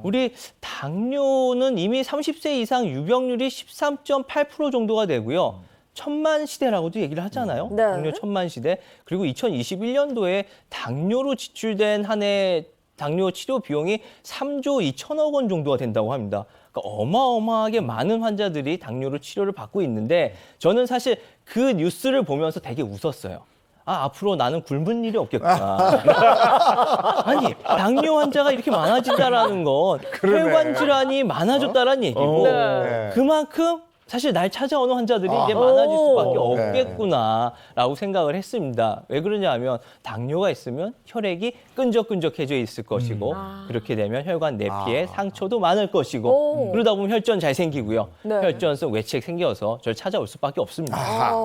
우리 당뇨는 이미 30세 이상 유병률이 13.8% 정도가 되고요. 천만 시대라고도 얘기를 하잖아요. 네. 당뇨 천만 시대. 그리고 2021년도에 당뇨로 지출된 한 해 당뇨 치료 비용이 3조 2천억 원 정도가 된다고 합니다. 그러니까 어마어마하게 많은 환자들이 당뇨로 치료를 받고 있는데 저는 사실 그 뉴스를 보면서 되게 웃었어요. 아, 앞으로 나는 굶은 일이 없겠구나. 아니, 당뇨 환자가 이렇게 많아진다라는 건 혈관 질환이 많아졌다라는 얘기고 네. 그만큼 사실 날 찾아오는 환자들이 이제 많아질 수밖에 없겠구나라고 생각을 했습니다. 왜 그러냐 하면 당뇨가 있으면 혈액이 끈적끈적해져 있을 것이고 그렇게 되면 혈관 내피에 상처도 많을 것이고 그러다 보면 혈전 잘 생기고요. 네. 혈전성 외치액 생겨서 저를 찾아올 수밖에 없습니다.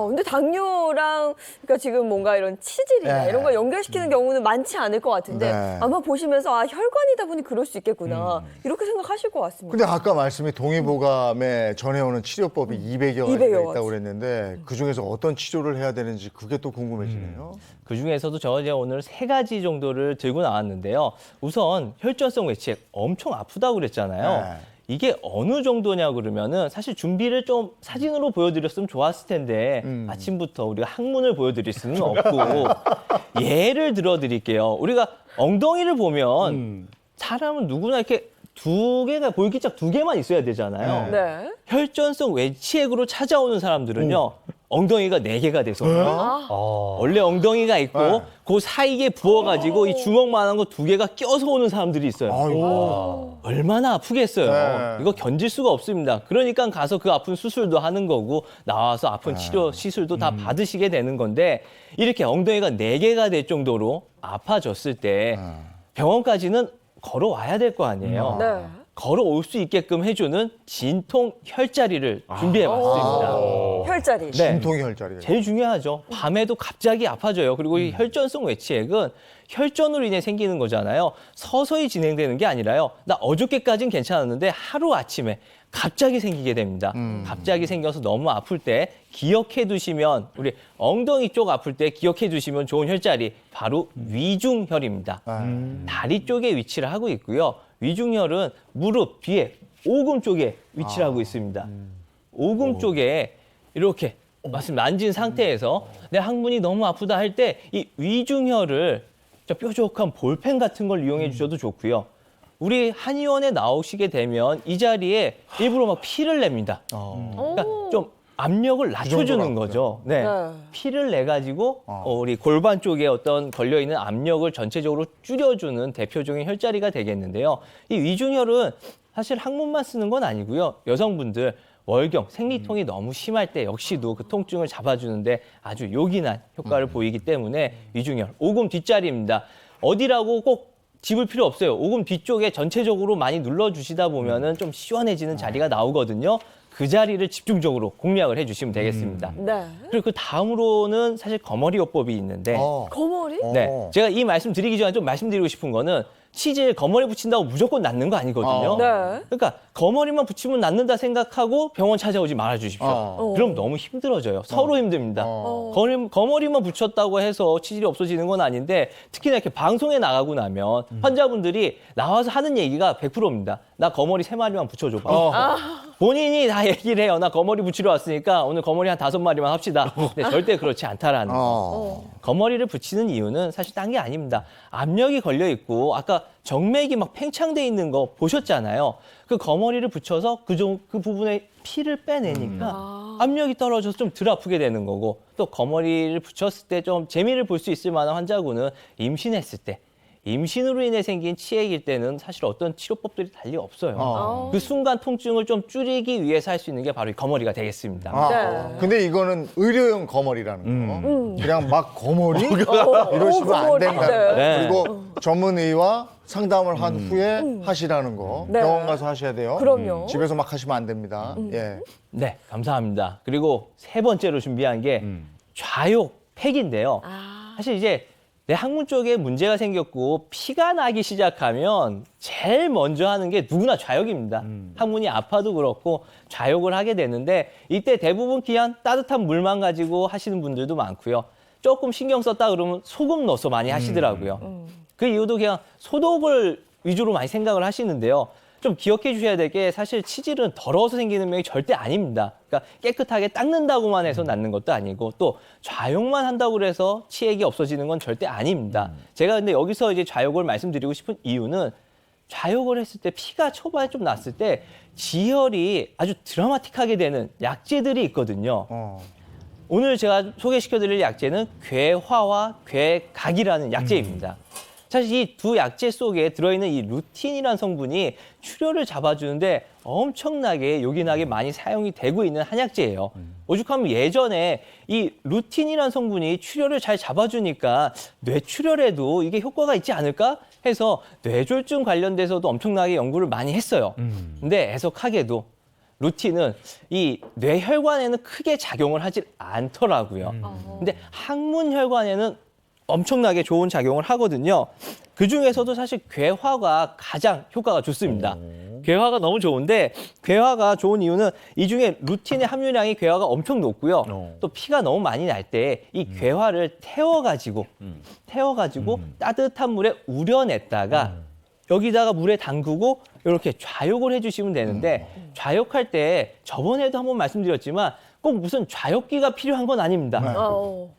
근데 당뇨랑 그러니까 지금 뭔가 이런 치질이나 네. 이런 걸 연결시키는 경우는 많지 않을 것 같은데 네. 아마 보시면서 아, 혈관이다 보니 그럴 수 있겠구나. 이렇게 생각하실 것 같습니다. 근데 아까 말씀이 동의보감에 전해오는 치료법이 200여 200여 가지가 가지. 있다고 그랬는데 그중에서 어떤 치료를 해야 되는지 그게 또 궁금해지네요. 그 중에서도 저 이제 오늘 세 가지 정도를 들고 나왔는데요. 우선 혈전성 외치액 엄청 아프다고 그랬잖아요. 네. 이게 어느 정도냐 그러면은 사실 준비를 좀 사진으로 보여드렸으면 좋았을 텐데 아침부터 우리가 항문을 보여드릴 수는 없고 예를 들어드릴게요. 우리가 엉덩이를 보면 사람은 누구나 이렇게 볼기짝 두 개만 있어야 되잖아요. 네. 혈전성 외치액으로 찾아오는 사람들은요. 엉덩이가 4개가 돼서 원래 엉덩이가 있고 그 사이에 부어가지고 이 주먹만한 거 2개가 껴서 오는 사람들이 있어요. 아이고. 얼마나 아프겠어요. 네. 이거 견딜 수가 없습니다. 그러니까 가서 그 아픈 수술도 하는 거고 나와서 아픈 치료 시술도 다 받으시게 되는 건데 이렇게 엉덩이가 4개가 될 정도로 아파졌을 때 병원까지는 걸어와야 될 거 아니에요. 네. 걸어올 수 있게끔 해주는 진통 혈자리를 준비해봤습니다. 혈자리. 네. 진통이 혈자리. 제일 중요하죠. 밤에도 갑자기 아파져요. 그리고 이 혈전성 외치액은 혈전으로 인해 생기는 거잖아요. 서서히 진행되는 게 아니라요. 나 어저께까진 괜찮았는데 하루아침에 갑자기 생기게 됩니다. 갑자기 생겨서 너무 아플 때 기억해 두시면, 우리 엉덩이 쪽 아플 때 기억해 두시면 좋은 혈자리, 바로 위중혈입니다. 다리 쪽에 위치를 하고 있고요. 위중혈은 무릎 뒤에 오금 쪽에 위치를 하고 있습니다. 오금 쪽에 이렇게 앉은 상태에서 내 항문이 너무 아프다 할 때 이 위중혈을 뾰족한 볼펜 같은 걸 이용해 주셔도 좋고요. 우리 한의원에 나오시게 되면 이 자리에 일부러 막 피를 냅니다. 그러니까 좀 압력을 낮춰주는 거죠. 네. 네. 피를 내 가지고 우리 골반 쪽에 어떤 걸려 있는 압력을 전체적으로 줄여주는 대표적인 혈자리가 되겠는데요. 이 위중혈은 사실 항문만 쓰는 건 아니고요. 여성분들 월경, 생리통이 너무 심할 때 역시도 그 통증을 잡아주는데 아주 요긴한 효과를 보이기 때문에 위중혈, 오금 뒷자리입니다. 어디라고 꼭 집을 필요 없어요. 오금 뒤쪽에 전체적으로 많이 눌러주시다 보면은 좀 시원해지는 자리가 나오거든요. 그 자리를 집중적으로 공략을 해주시면 되겠습니다. 네. 그리고 그 다음으로는 사실 거머리요법이 있는데, 거머리? 네, 제가 이 말씀 드리기 전에 좀 말씀드리고 싶은 거는 치즈에 거머리 붙인다고 무조건 낫는 거 아니거든요. 네. 그러니까 거머리만 붙이면 낫는다 생각하고 병원 찾아오지 말아주십시오. 그럼 너무 힘들어져요. 서로 힘듭니다. 거머리만 붙였다고 해서 치질이 없어지는 건 아닌데, 특히나 이렇게 방송에 나가고 나면 환자분들이 나와서 하는 얘기가 100%입니다. 나 거머리 3마리만 붙여줘봐. 본인이 다 얘기를 해요. 나 거머리 붙이러 왔으니까 오늘 거머리 한 5마리만 합시다. 근데 절대 그렇지 않다라는 거. 거머리를 붙이는 이유는 사실 딴 게 아닙니다. 압력이 걸려 있고 아까 정맥이 막 팽창돼 있는 거 보셨잖아요. 그 거머리를 붙여서 그 부분에 피를 빼내니까 압력이 떨어져서 좀 덜 아프게 되는 거고, 또 거머리를 붙였을 때 좀 재미를 볼 수 있을 만한 환자군은 임신했을 때, 임신으로 인해 생긴 치액일 때는 사실 어떤 치료법들이 달리 없어요. 그 순간 통증을 좀 줄이기 위해서 할 수 있는 게 바로 이 거머리가 되겠습니다. 네. 근데 이거는 의료용 거머리라는 거. 그냥 막 거머리? 이러시면 안 거머리. 된다는 거. 네. 그리고 전문의와 상담을 한 후에 하시라는 거. 네. 병원 가서 하셔야 돼요. 그럼요. 집에서 막 하시면 안 됩니다. 예. 네, 감사합니다. 그리고 세 번째로 준비한 게 좌욕팩인데요. 사실 이제 내 항문 쪽에 문제가 생겼고 피가 나기 시작하면 제일 먼저 하는 게 누구나 좌욕입니다. 항문이 아파도 그렇고 좌욕을 하게 되는데, 이때 대부분 그냥 따뜻한 물만 가지고 하시는 분들도 많고요. 조금 신경 썼다 그러면 소금 넣어서 많이 하시더라고요. 그 이유도 그냥 소독을 위주로 많이 생각을 하시는데요. 좀 기억해 주셔야 될 게, 사실 치질은 더러워서 생기는 병이 절대 아닙니다. 그러니까 깨끗하게 닦는다고만 해서 낫는 것도 아니고, 또 좌욕만 한다고 해서 치액이 없어지는 건 절대 아닙니다. 제가 근데 여기서 이제 좌욕을 말씀드리고 싶은 이유는, 좌욕을 했을 때 피가 초반에 좀 났을 때 지혈이 아주 드라마틱하게 되는 약재들이 있거든요. 오늘 제가 소개시켜드릴 약재는 괴화와 괴각이라는 약재입니다. 사실 이 두 약재 속에 들어있는 이 루틴이라는 성분이 출혈을 잡아주는데 엄청나게 요긴하게 많이 사용이 되고 있는 한약재예요. 오죽하면 예전에 이 루틴이라는 성분이 출혈을 잘 잡아주니까 뇌출혈에도 이게 효과가 있지 않을까 해서 뇌졸중 관련돼서도 엄청나게 연구를 많이 했어요. 근데 애석하게도 루틴은 이 뇌혈관에는 크게 작용을 하지 않더라고요. 근데 항문혈관에는 엄청나게 좋은 작용을 하거든요. 그 중에서도 사실 괴화가 가장 효과가 좋습니다. 괴화가 너무 좋은데, 괴화가 좋은 이유는 이 중에 루틴의 함유량이 괴화가 엄청 높고요. 또 피가 너무 많이 날 때 이 괴화를 태워가지고 따뜻한 물에 우려냈다가 여기다가 물에 담그고 이렇게 좌욕을 해주시면 되는데, 좌욕할 때 저번에도 한번 말씀드렸지만 꼭 무슨 좌욕기가 필요한 건 아닙니다.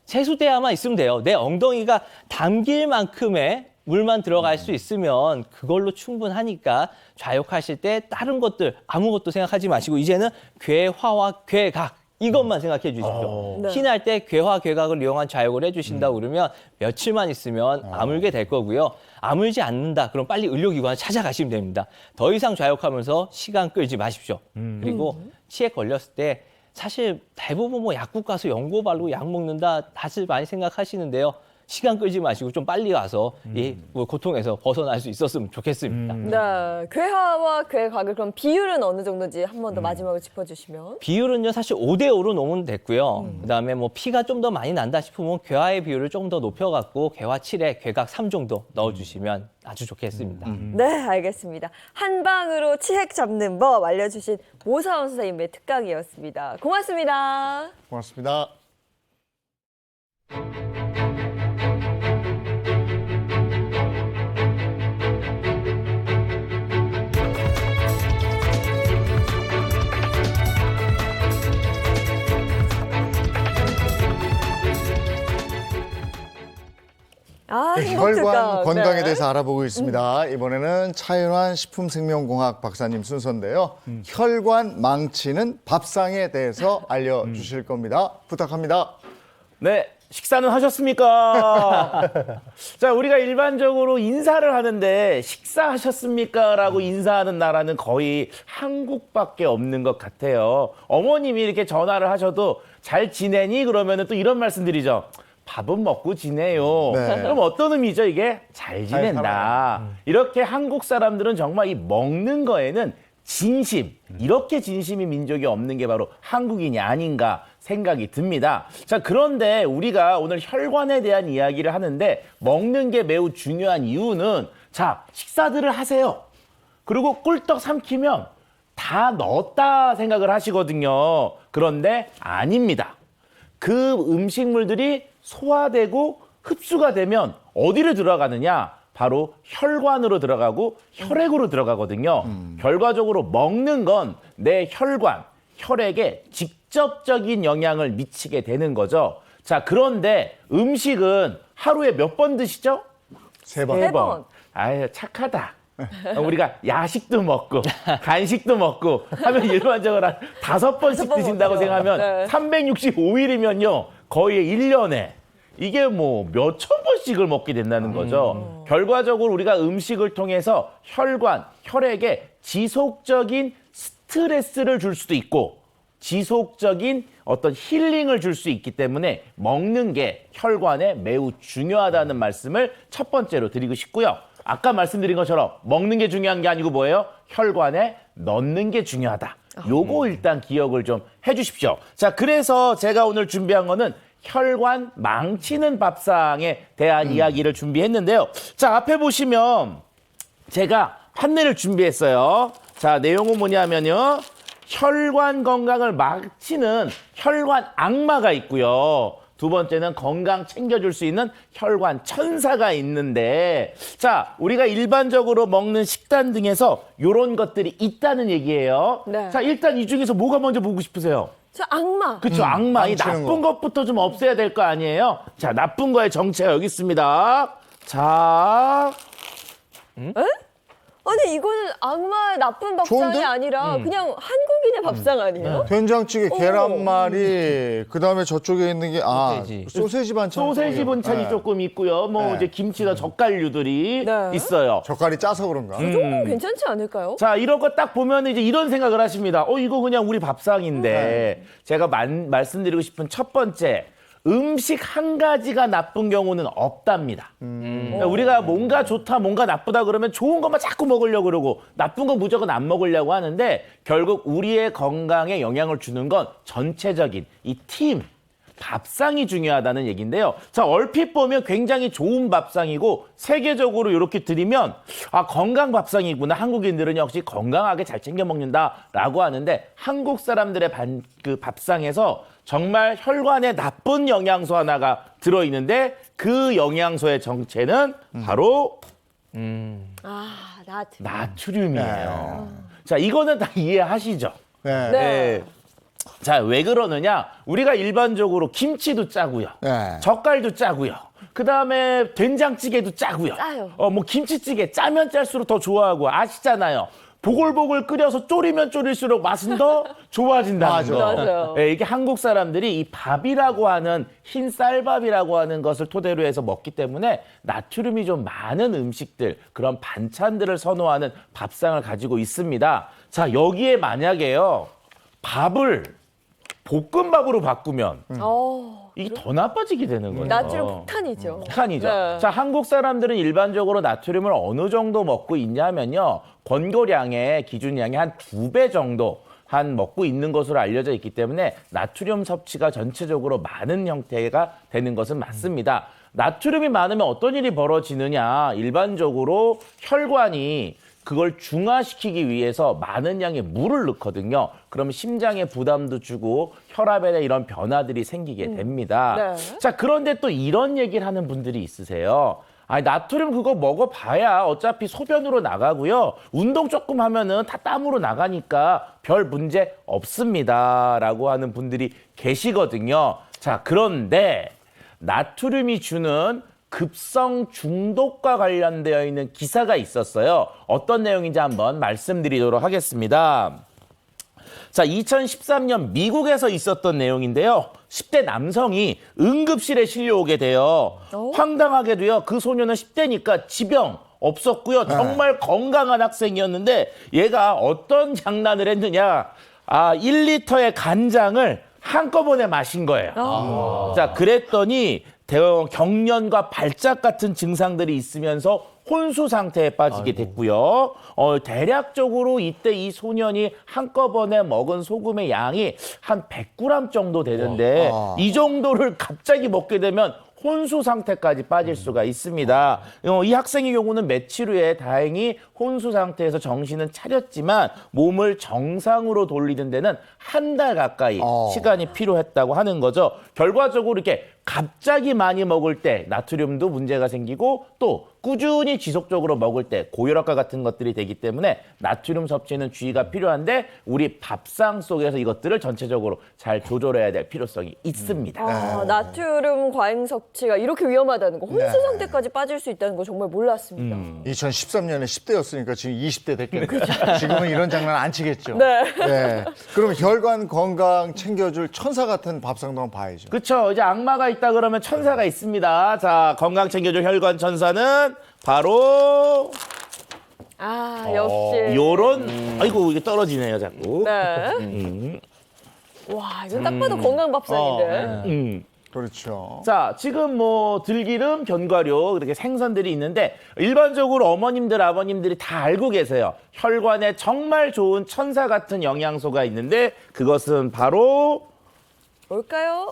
세수대야만 있으면 돼요. 내 엉덩이가 담길 만큼의 물만 들어갈 수 있으면 그걸로 충분하니까 좌욕하실 때 다른 것들 아무것도 생각하지 마시고 이제는 괴화와 괴각 이것만 생각해 주십시오. 네. 피 날 때 괴화, 괴각을 이용한 좌욕을 해주신다고 그러면 며칠만 있으면 아물게 될 거고요. 아물지 않는다. 그럼 빨리 의료기관에 찾아가시면 됩니다. 더 이상 좌욕하면서 시간 끌지 마십시오. 그리고 치에 걸렸을 때 사실 대부분 뭐 약국 가서 연고 바르고 약 먹는다 다들 많이 생각하시는데요. 시간 끌지 마시고 좀 빨리 와서 이 고통에서 벗어날 수 있었으면 좋겠습니다. 네, 괴하와 괴곽을 그럼 비율은 어느 정도인지 한 번 더 마지막으로 짚어주시면. 비율은요 사실 5대5로 놓으면 됐고요. 그다음에 뭐 피가 좀 더 많이 난다 싶으면 괴화의 비율을 좀 더 높여갖고 괴화 7에 괴각 3 정도 넣어주시면 아주 좋겠습니다. 네, 알겠습니다. 한 방으로 치핵 잡는 법 알려주신 모사원 선생님의 특강이었습니다. 고맙습니다. 고맙습니다. 혈관 건강에 대해서 알아보고 있습니다. 이번에는 차윤환 식품생명공학 박사님 순서인데요. 혈관 망치는 밥상에 대해서 알려주실 겁니다. 부탁합니다. 네, 식사는 하셨습니까? 자, 우리가 일반적으로 인사를 하는데 식사하셨습니까? 라고 인사하는 나라는 거의 한국밖에 없는 것 같아요. 어머님이 이렇게 전화를 하셔도 잘 지내니? 그러면은 또 이런 말씀 드리죠. 밥은 먹고 지내요. 네. 그럼 어떤 의미죠, 이게? 잘 지낸다. 이렇게 한국 사람들은 정말 이 먹는 거에는 진심, 이렇게 진심이 민족이 없는 게 바로 한국인이 아닌가 생각이 듭니다. 자, 그런데 우리가 오늘 혈관에 대한 이야기를 하는데 먹는 게 매우 중요한 이유는 자, 식사들을 하세요. 그리고 꿀떡 삼키면 다 넣었다 생각을 하시거든요. 그런데 아닙니다. 그 음식물들이 소화되고 흡수가 되면 어디로 들어가느냐? 바로 혈관으로 들어가고 혈액으로 들어가거든요. 결과적으로 먹는 건 내 혈관, 혈액에 직접적인 영향을 미치게 되는 거죠. 자, 그런데 음식은 하루에 몇 번 드시죠? 3번. 세 번. 아유, 착하다. 우리가 야식도 먹고 간식도 먹고 하면 일반적으로 한 5번씩 번 드신다고 먹죠. 생각하면 네. 365일이면요 거의 1년에 이게 뭐 몇천 번씩을 먹게 된다는 거죠. 결과적으로 우리가 음식을 통해서 혈관, 혈액에 지속적인 스트레스를 줄 수도 있고 지속적인 어떤 힐링을 줄 수 있기 때문에 먹는 게 혈관에 매우 중요하다는 말씀을 첫 번째로 드리고 싶고요. 아까 말씀드린 것처럼 먹는 게 중요한 게 아니고 뭐예요? 혈관에 넣는 게 중요하다. 요거 일단 기억을 좀 해주십시오. 자, 그래서 제가 오늘 준비한 거는 혈관 망치는 밥상에 대한 이야기를 준비했는데요. 자, 앞에 보시면 제가 판넬을 준비했어요. 자, 내용은 뭐냐면요. 혈관 건강을 망치는 혈관 악마가 있고요. 두 번째는 건강 챙겨줄 수 있는 혈관 천사가 있는데 자, 우리가 일반적으로 먹는 식단 등에서 이런 것들이 있다는 얘기예요. 네. 자, 일단 이 중에서 뭐가 먼저 보고 싶으세요? 저 악마. 그렇죠. 악마. 이 망치는 나쁜 거. 것부터 좀 없애야 될 거 아니에요? 자, 나쁜 거의 정체가 여기 있습니다. 자, 아니 이거는 악마의 나쁜 밥상이 좋은데? 아니라 그냥 한국인의 밥상 아니에요? 된장찌개, 계란말이, 그 다음에 저쪽에 있는 게, 소세지. 소세지 반찬. 소세지 반찬이 네. 조금 있고요. 뭐 네. 이제 김치나 젓갈류들이 네. 있어요. 젓갈이 짜서 그런가? 그 정도는 괜찮지 않을까요? 자, 이런 거 딱 보면 이제 이런 생각을 하십니다. 이거 그냥 우리 밥상인데 제가 말씀드리고 싶은 첫 번째 음식 한 가지가 나쁜 경우는 없답니다. 그러니까 우리가 뭔가 좋다, 뭔가 나쁘다 그러면 좋은 것만 자꾸 먹으려고 그러고 나쁜 거 무조건 안 먹으려고 하는데 결국 우리의 건강에 영향을 주는 건 전체적인 이 팀, 밥상이 중요하다는 얘기인데요. 자, 얼핏 보면 굉장히 좋은 밥상이고 세계적으로 이렇게 드리면 건강 밥상이구나. 한국인들은 역시 건강하게 잘 챙겨 먹는다라고 하는데 한국 사람들의 그 밥상에서 정말 혈관에 나쁜 영양소 하나가 들어있는데 그 영양소의 정체는 바로 나트. 나트륨이에요. 자, 이거는 다 이해하시죠? 네. 네. 자, 왜 그러느냐? 우리가 일반적으로 김치도 짜고요. 네. 젓갈도 짜고요. 그다음에 된장찌개도 짜고요. 짜요. 뭐 김치찌개 짜면 짤수록 더 좋아하고 아시잖아요. 보글보글 끓여서 졸이면 졸일수록 맛은 더 좋아진다는 맞아. 거. 맞아요. 네, 이게 한국 사람들이 이 밥이라고 하는 흰 쌀밥이라고 하는 것을 토대로 해서 먹기 때문에 나트륨이 좀 많은 음식들, 그런 반찬들을 선호하는 밥상을 가지고 있습니다. 자, 여기에 만약에요. 밥을 볶음밥으로 바꾸면 어, 이게 더 나빠지게 되는 거예요. 나트륨 폭탄이죠. 폭탄이죠. 네. 자, 한국 사람들은 일반적으로 나트륨을 어느 정도 먹고 있냐면요. 권고량의 기준량의 한 2배 정도 한 먹고 있는 것으로 알려져 있기 때문에 나트륨 섭취가 전체적으로 많은 형태가 되는 것은 맞습니다. 나트륨이 많으면 어떤 일이 벌어지느냐. 일반적으로 혈관이 그걸 중화시키기 위해서 많은 양의 물을 넣거든요. 그러면 심장에 부담도 주고 혈압에 대한 이런 변화들이 생기게 됩니다. 네. 자, 그런데 또 이런 얘기를 하는 분들이 있으세요. 아니, 나트륨 그거 먹어봐야 어차피 소변으로 나가고요. 운동 조금 하면은 다 땀으로 나가니까 별 문제 없습니다. 라고 하는 분들이 계시거든요. 자, 그런데 나트륨이 주는 급성 중독과 관련되어 있는 기사가 있었어요. 어떤 내용인지 한번 말씀드리도록 하겠습니다. 자, 2013년 미국에서 있었던 내용인데요. 10대 남성이 응급실에 실려오게 돼요. 황당하게도요. 그 소녀는 10대니까 지병 없었고요. 정말 건강한 학생이었는데 얘가 어떤 장난을 했느냐. 1리터의 간장을 한꺼번에 마신 거예요. 자, 그랬더니 경련과 발작 같은 증상들이 있으면서 혼수 상태에 빠지게 됐고요. 대략적으로 이때 이 소년이 한꺼번에 먹은 소금의 양이 한 100g 정도 되는데 이 정도를 갑자기 먹게 되면 혼수 상태까지 빠질 수가 있습니다. 이 학생의 경우는 며칠 후에 다행히 혼수 상태에서 정신은 차렸지만 몸을 정상으로 돌리는 데는 한 달 가까이 시간이 필요했다고 하는 거죠. 결과적으로 이렇게 갑자기 많이 먹을 때 나트륨도 문제가 생기고 또 꾸준히 지속적으로 먹을 때 고혈압과 같은 것들이 되기 때문에 나트륨 섭취는 주의가 필요한데 우리 밥상 속에서 이것들을 전체적으로 잘 조절해야 될 필요성이 있습니다. 나트륨 과잉 섭취가 이렇게 위험하다는 거, 혼수 상태까지 빠질 수 있다는 거 정말 몰랐습니다. 2013년에 10대였으니까 지금 20대 됐겠네요. 지금은 이런 장난 안 치겠죠. 네. 네. 그럼 혈관 건강 챙겨줄 천사 같은 밥상도 한번 봐야죠. 그렇죠. 이제 악마가 있다 그러면 천사가 있습니다. 자, 건강 챙겨줄 혈관 천사는 바로 역시. 요런 아이고 이게 떨어지네요, 자꾸. 네. 와, 이건 딱 봐도 건강 밥상인데. 그렇죠. 자, 지금 뭐 들기름, 견과류 이렇게 생선들이 있는데 일반적으로 어머님들, 아버님들이 다 알고 계세요. 혈관에 정말 좋은 천사 같은 영양소가 있는데 그것은 바로 뭘까요?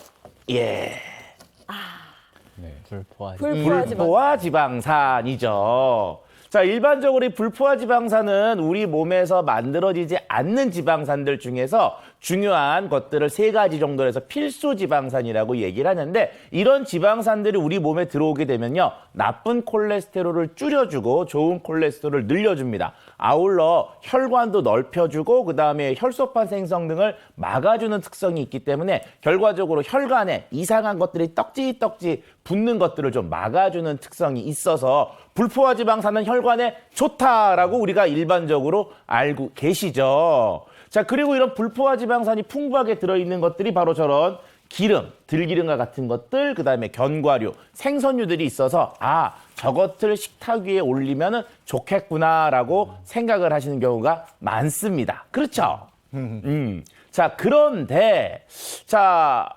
불포화지방. 불포화 지방산이죠. 자, 일반적으로 이 불포화 지방산은 우리 몸에서 만들어지지 않는 지방산들 중에서 중요한 것들을 3가지 정도 해서 필수 지방산이라고 얘기를 하는데 이런 지방산들이 우리 몸에 들어오게 되면요. 나쁜 콜레스테롤을 줄여주고 좋은 콜레스테롤을 늘려줍니다. 아울러 혈관도 넓혀주고 그다음에 혈소판 생성 등을 막아주는 특성이 있기 때문에 결과적으로 혈관에 이상한 것들이 떡지 붙는 것들을 좀 막아주는 특성이 있어서 불포화 지방산은 혈관에 좋다라고 우리가 일반적으로 알고 계시죠. 자, 그리고 이런 불포화 지방산이 풍부하게 들어있는 것들이 바로 저런 기름, 들기름과 같은 것들, 그다음에 견과류, 생선류들이 있어서 저것들 식탁 위에 올리면 좋겠구나라고 생각을 하시는 경우가 많습니다. 그렇죠? 자, 그런데 자,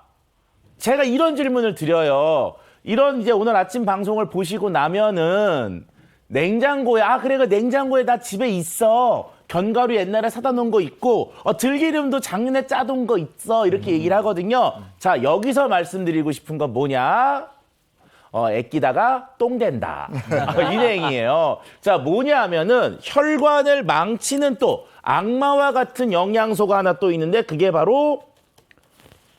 제가 이런 질문을 드려요. 이런 이제 오늘 아침 방송을 보시고 나면은 냉장고에 그래 그 냉장고에 나 집에 있어. 견과류 옛날에 사다 놓은 거 있고 들기름도 작년에 짜둔 거 있어. 이렇게 얘기를 하거든요. 자, 여기서 말씀드리고 싶은 건 뭐냐? 애끼다가 똥 된다. 이 내용이에요. 자, 뭐냐 하면은 혈관을 망치는 또 악마와 같은 영양소가 하나 또 있는데 그게 바로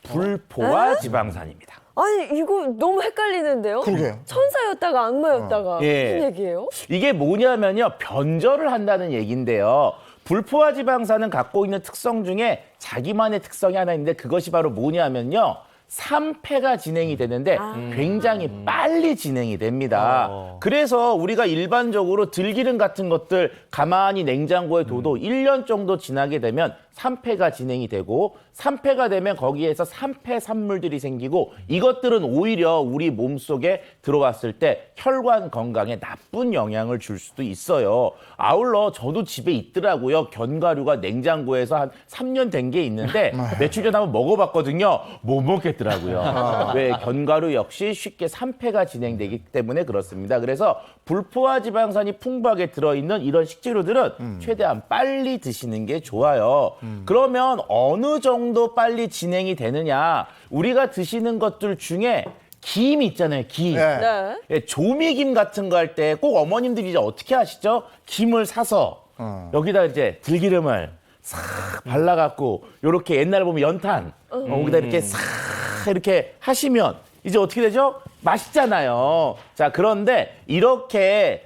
불포화 지방산입니다. 아니, 이거 너무 헷갈리는데요? 그러게요. 천사였다가 악마였다가 예. 무슨 얘기예요? 이게 뭐냐면요. 변절을 한다는 얘기인데요. 불포화 지방산은 갖고 있는 특성 중에 자기만의 특성이 하나 있는데 그것이 바로 뭐냐면요. 3패가 진행이 되는데 굉장히 빨리 진행이 됩니다. 그래서 우리가 일반적으로 들기름 같은 것들 가만히 냉장고에 둬도 1년 정도 지나게 되면 3패가 진행이 되고 3패가 되면 거기에서 3패 산물들이 생기고 이것들은 오히려 우리 몸속에 들어왔을 때 혈관 건강에 나쁜 영향을 줄 수도 있어요. 아울러 저도 집에 있더라고요. 견과류가 냉장고에서 한 3년 된 게 있는데 며칠 전에 한번 먹어봤거든요. 못 먹겠더라고요. 왜 견과류 역시 쉽게 3패가 진행되기 때문에 그렇습니다. 그래서 불포화 지방산이 풍부하게 들어있는 이런 식재료들은 최대한 빨리 드시는 게 좋아요. 그러면 어느 정도 빨리 진행이 되느냐? 우리가 드시는 것들 중에 김 있잖아요, 김. 네. 예, 조미김 같은 거 할 때 꼭 어머님들이 이제 어떻게 하시죠? 김을 사서 여기다 이제 들기름을 싹 발라갖고 요렇게 옛날에 보면 연탄 거기다 이렇게 싹 이렇게 하시면 이제 어떻게 되죠? 맛있잖아요. 자, 그런데 이렇게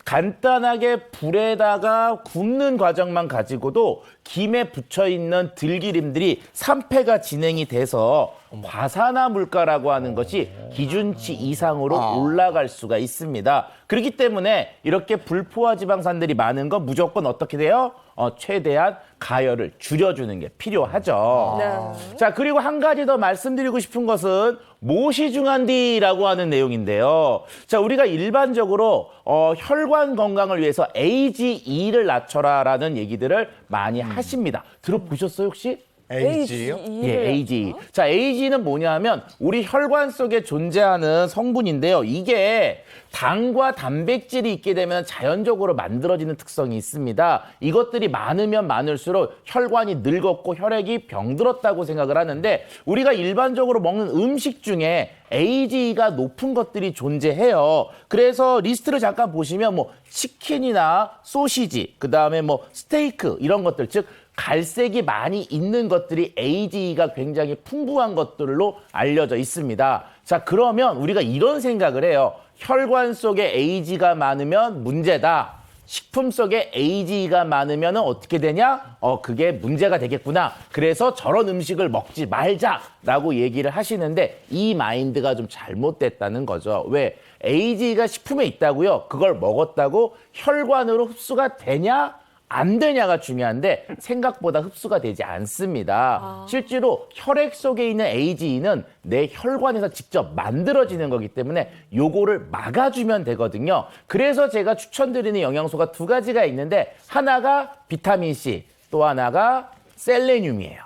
간단하게 불에다가 굽는 과정만 가지고도 김에 붙여 있는 들기름들이 3패가 진행이 돼서 과산화 물가라고 하는 것이 기준치 이상으로 올라갈 수가 있습니다. 그렇기 때문에 이렇게 불포화 지방산들이 많은 건 무조건 어떻게 돼요? 최대한 가열을 줄여주는 게 필요하죠. 네. 자, 그리고 한 가지 더 말씀드리고 싶은 것은 모시중한디라고 하는 내용인데요. 자, 우리가 일반적으로 혈관 건강을 위해서 AGE를 낮춰라라는 얘기들을 많이 하십니다. 들어보셨어요, 혹시? AG요? 예, AG. 자, AG는 뭐냐면 우리 혈관 속에 존재하는 성분인데요. 이게 당과 단백질이 있게 되면 자연적으로 만들어지는 특성이 있습니다. 이것들이 많으면 많을수록 혈관이 늙었고 혈액이 병들었다고 생각을 하는데 우리가 일반적으로 먹는 음식 중에 AGE가 높은 것들이 존재해요. 그래서 리스트를 잠깐 보시면 뭐 치킨이나 소시지, 그다음에 뭐 스테이크 이런 것들, 즉 갈색이 많이 있는 것들이 AGE가 굉장히 풍부한 것들로 알려져 있습니다. 자, 그러면 우리가 이런 생각을 해요. 혈관 속에 AGE가 많으면 문제다. 식품 속에 AGE가 많으면 어떻게 되냐? 그게 문제가 되겠구나. 그래서 저런 음식을 먹지 말자라고 얘기를 하시는데 이 마인드가 좀 잘못됐다는 거죠. 왜? AGE가 식품에 있다고요? 그걸 먹었다고 혈관으로 흡수가 되냐? 안 되냐가 중요한데 생각보다 흡수가 되지 않습니다. 실제로 혈액 속에 있는 AGE는 내 혈관에서 직접 만들어지는 거기 때문에 요거를 막아주면 되거든요. 그래서 제가 추천드리는 영양소가 두 가지가 있는데 하나가 비타민C, 또 하나가 셀레늄이에요.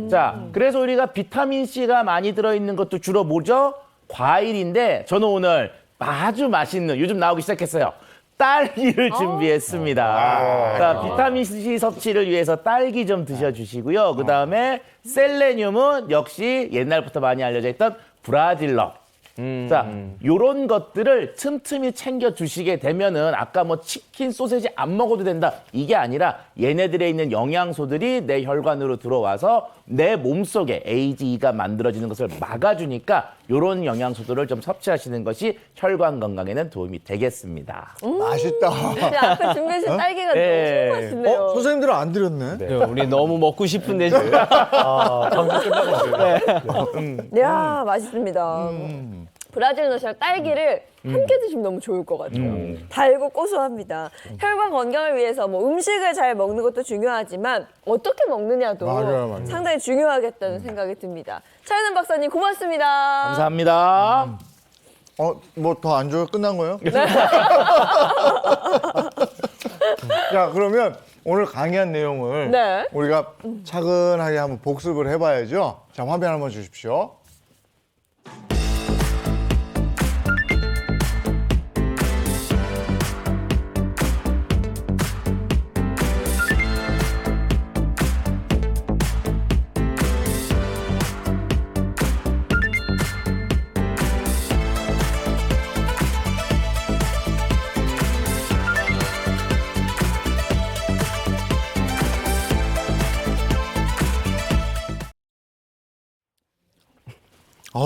자, 그래서 우리가 비타민C가 많이 들어있는 것도 주로 뭐죠? 과일인데 저는 오늘 아주 맛있는, 요즘 나오기 시작했어요. 딸기를 준비했습니다. 자, 비타민C 섭취를 위해서 딸기 좀 드셔주시고요. 그 다음에 셀레늄은 역시 옛날부터 많이 알려져 있던 브라질럽. 자, 요런 것들을 틈틈이 챙겨 주시게 되면은 아까 뭐 치킨, 소세지 안 먹어도 된다. 이게 아니라 얘네들에 있는 영양소들이 내 혈관으로 들어와서 내 몸속에 AGE가 만들어지는 것을 막아주니까 요런 영양소들을 좀 섭취하시는 것이 혈관 건강에는 도움이 되겠습니다. 맛있다. 근데 앞에 준비해주신 딸기가 네. 너무 맛있네요. 선생님들은 안 드렸네. 우리 너무 먹고 싶은데 지금. 방송 끝나고 이야, 맛있습니다. 브라질 너시랑 딸기를 함께 드시면 너무 좋을 것 같아요. 달고 고소합니다. 혈관 건강을 위해서 뭐 음식을 잘 먹는 것도 중요하지만 어떻게 먹느냐도 맞아요. 상당히 중요하겠다는 생각이 듭니다. 차윤은 박사님 고맙습니다. 감사합니다. 뭐 더 안 줘요? 끝난 거예요? 자, 그러면 오늘 강의한 내용을 네. 우리가 차근하게 한번 복습을 해봐야죠. 자, 화면 한번 주십시오.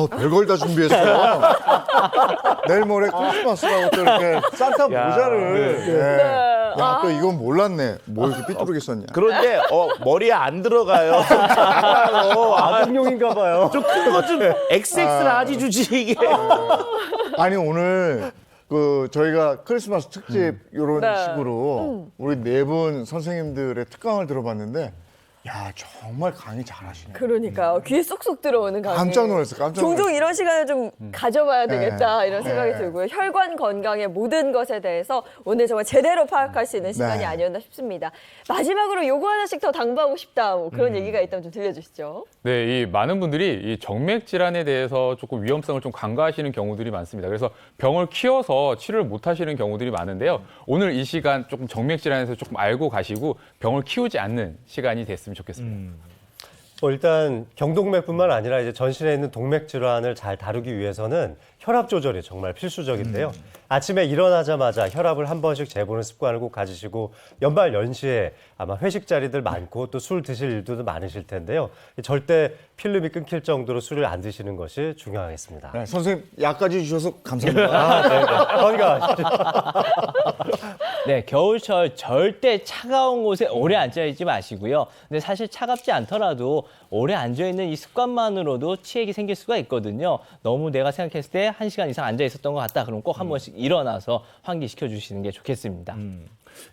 별걸 다 준비했어요. 내일 모레 크리스마스라고 또 이렇게 산타 모자를. 예. 네. 야, 또 이건 몰랐네. 뭐 이렇게 삐뚤게 썼냐. 그런데 머리에 안 들어가요. 아동용인가 봐요. 좀 큰 것 좀 XX 라지 주지 이게. 아니 오늘 그 저희가 크리스마스 특집 이런 네. 식으로 우리 네 분 선생님들의 특강을 들어봤는데 야 정말 강의 잘하시네. 그러니까요. 귀에 쏙쏙 들어오는 강의. 깜짝 놀랐어. 깜짝 놀랐어. 종종 이런 시간을 좀 가져봐야 되겠다 네. 이런 생각이 네. 들고요. 혈관 건강의 모든 것에 대해서 오늘 정말 제대로 파악할 수 있는 시간이 네. 아니었나 싶습니다. 마지막으로 요거 하나씩 더 당부하고 싶다 뭐 그런 얘기가 있다면 좀 들려주시죠. 네, 이 많은 분들이 이 정맥 질환에 대해서 조금 위험성을 좀 간과하시는 경우들이 많습니다. 그래서 병을 키워서 치료를 못 하시는 경우들이 많은데요. 오늘 이 시간 조금 정맥 질환에서 조금 알고 가시고 병을 키우지 않는 시간이 됐으면 좋겠습니다. 일단 경동맥뿐만 아니라 이제 전신에 있는 동맥 질환을 잘 다루기 위해서는 혈압 조절이 정말 필수적인데요. 아침에 일어나자마자 혈압을 한 번씩 재보는 습관을 꼭 가지시고 연말 연시에 아마 회식 자리들 많고 또 술 드실 일도 많으실 텐데요. 절대 필름이 끊길 정도로 술을 안 드시는 것이 중요하겠습니다. 네, 선생님 약까지 주셔서 감사합니다. 네네. 건강하시죠. 네, 겨울철 절대 차가운 곳에 오래 앉아 있지 마시고요. 근데 사실 차갑지 않더라도 오래 앉아 있는 이 습관만으로도 치액이 생길 수가 있거든요. 너무 내가 생각했을 때 1시간 이상 앉아 있었던 것 같다. 그럼 꼭 한 번씩 일어나서 환기시켜 주시는 게 좋겠습니다.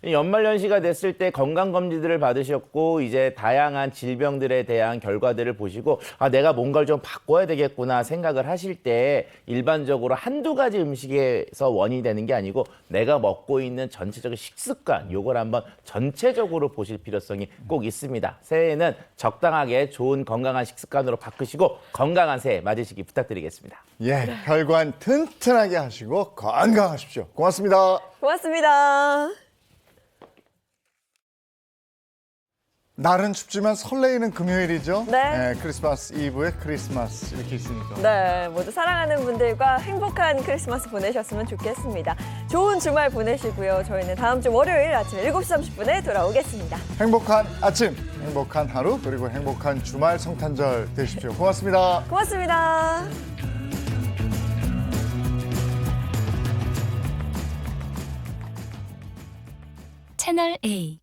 연말연시가 됐을 때 건강검진들을 받으셨고 이제 다양한 질병들에 대한 결과들을 보시고 내가 뭔가를 좀 바꿔야 되겠구나 생각을 하실 때 일반적으로 한두 가지 음식에서 원인이 되는 게 아니고 내가 먹고 있는 전체적인 식습관 요걸 한번 전체적으로 보실 필요성이 꼭 있습니다. 새해에는 적당하게 좋은 건강한 식습관으로 바꾸시고 건강한 새해 맞으시기 부탁드리겠습니다. 예, 혈관 튼튼하게 하시고 건강하십시오. 고맙습니다. 고맙습니다. 날은 춥지만 설레이는 금요일이죠. 네. 크리스마스 이브에 크리스마스 이렇게 있으니까. 네, 모두 사랑하는 분들과 행복한 크리스마스 보내셨으면 좋겠습니다. 좋은 주말 보내시고요. 저희는 다음 주 월요일 아침 7시 30분에 돌아오겠습니다. 행복한 아침, 행복한 하루, 그리고 행복한 주말 성탄절 되십시오. 고맙습니다. 고맙습니다. 채널 A